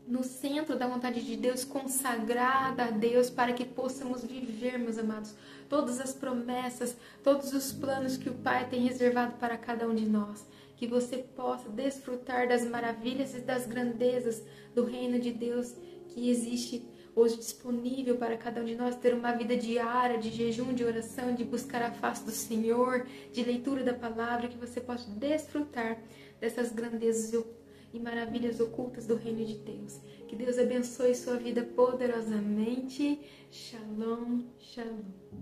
no centro da vontade de Deus, consagrada a Deus, para que possamos viver, meus amados, todas as promessas, todos os planos que o Pai tem reservado para cada um de nós. Que você possa desfrutar das maravilhas e das grandezas do reino de Deus que existe hoje disponível para cada um de nós, ter uma vida diária de jejum, de oração, de buscar a face do Senhor, de leitura da palavra, que você possa desfrutar dessas grandezas e maravilhas ocultas do reino de Deus. Que Deus abençoe sua vida poderosamente. Shalom, shalom.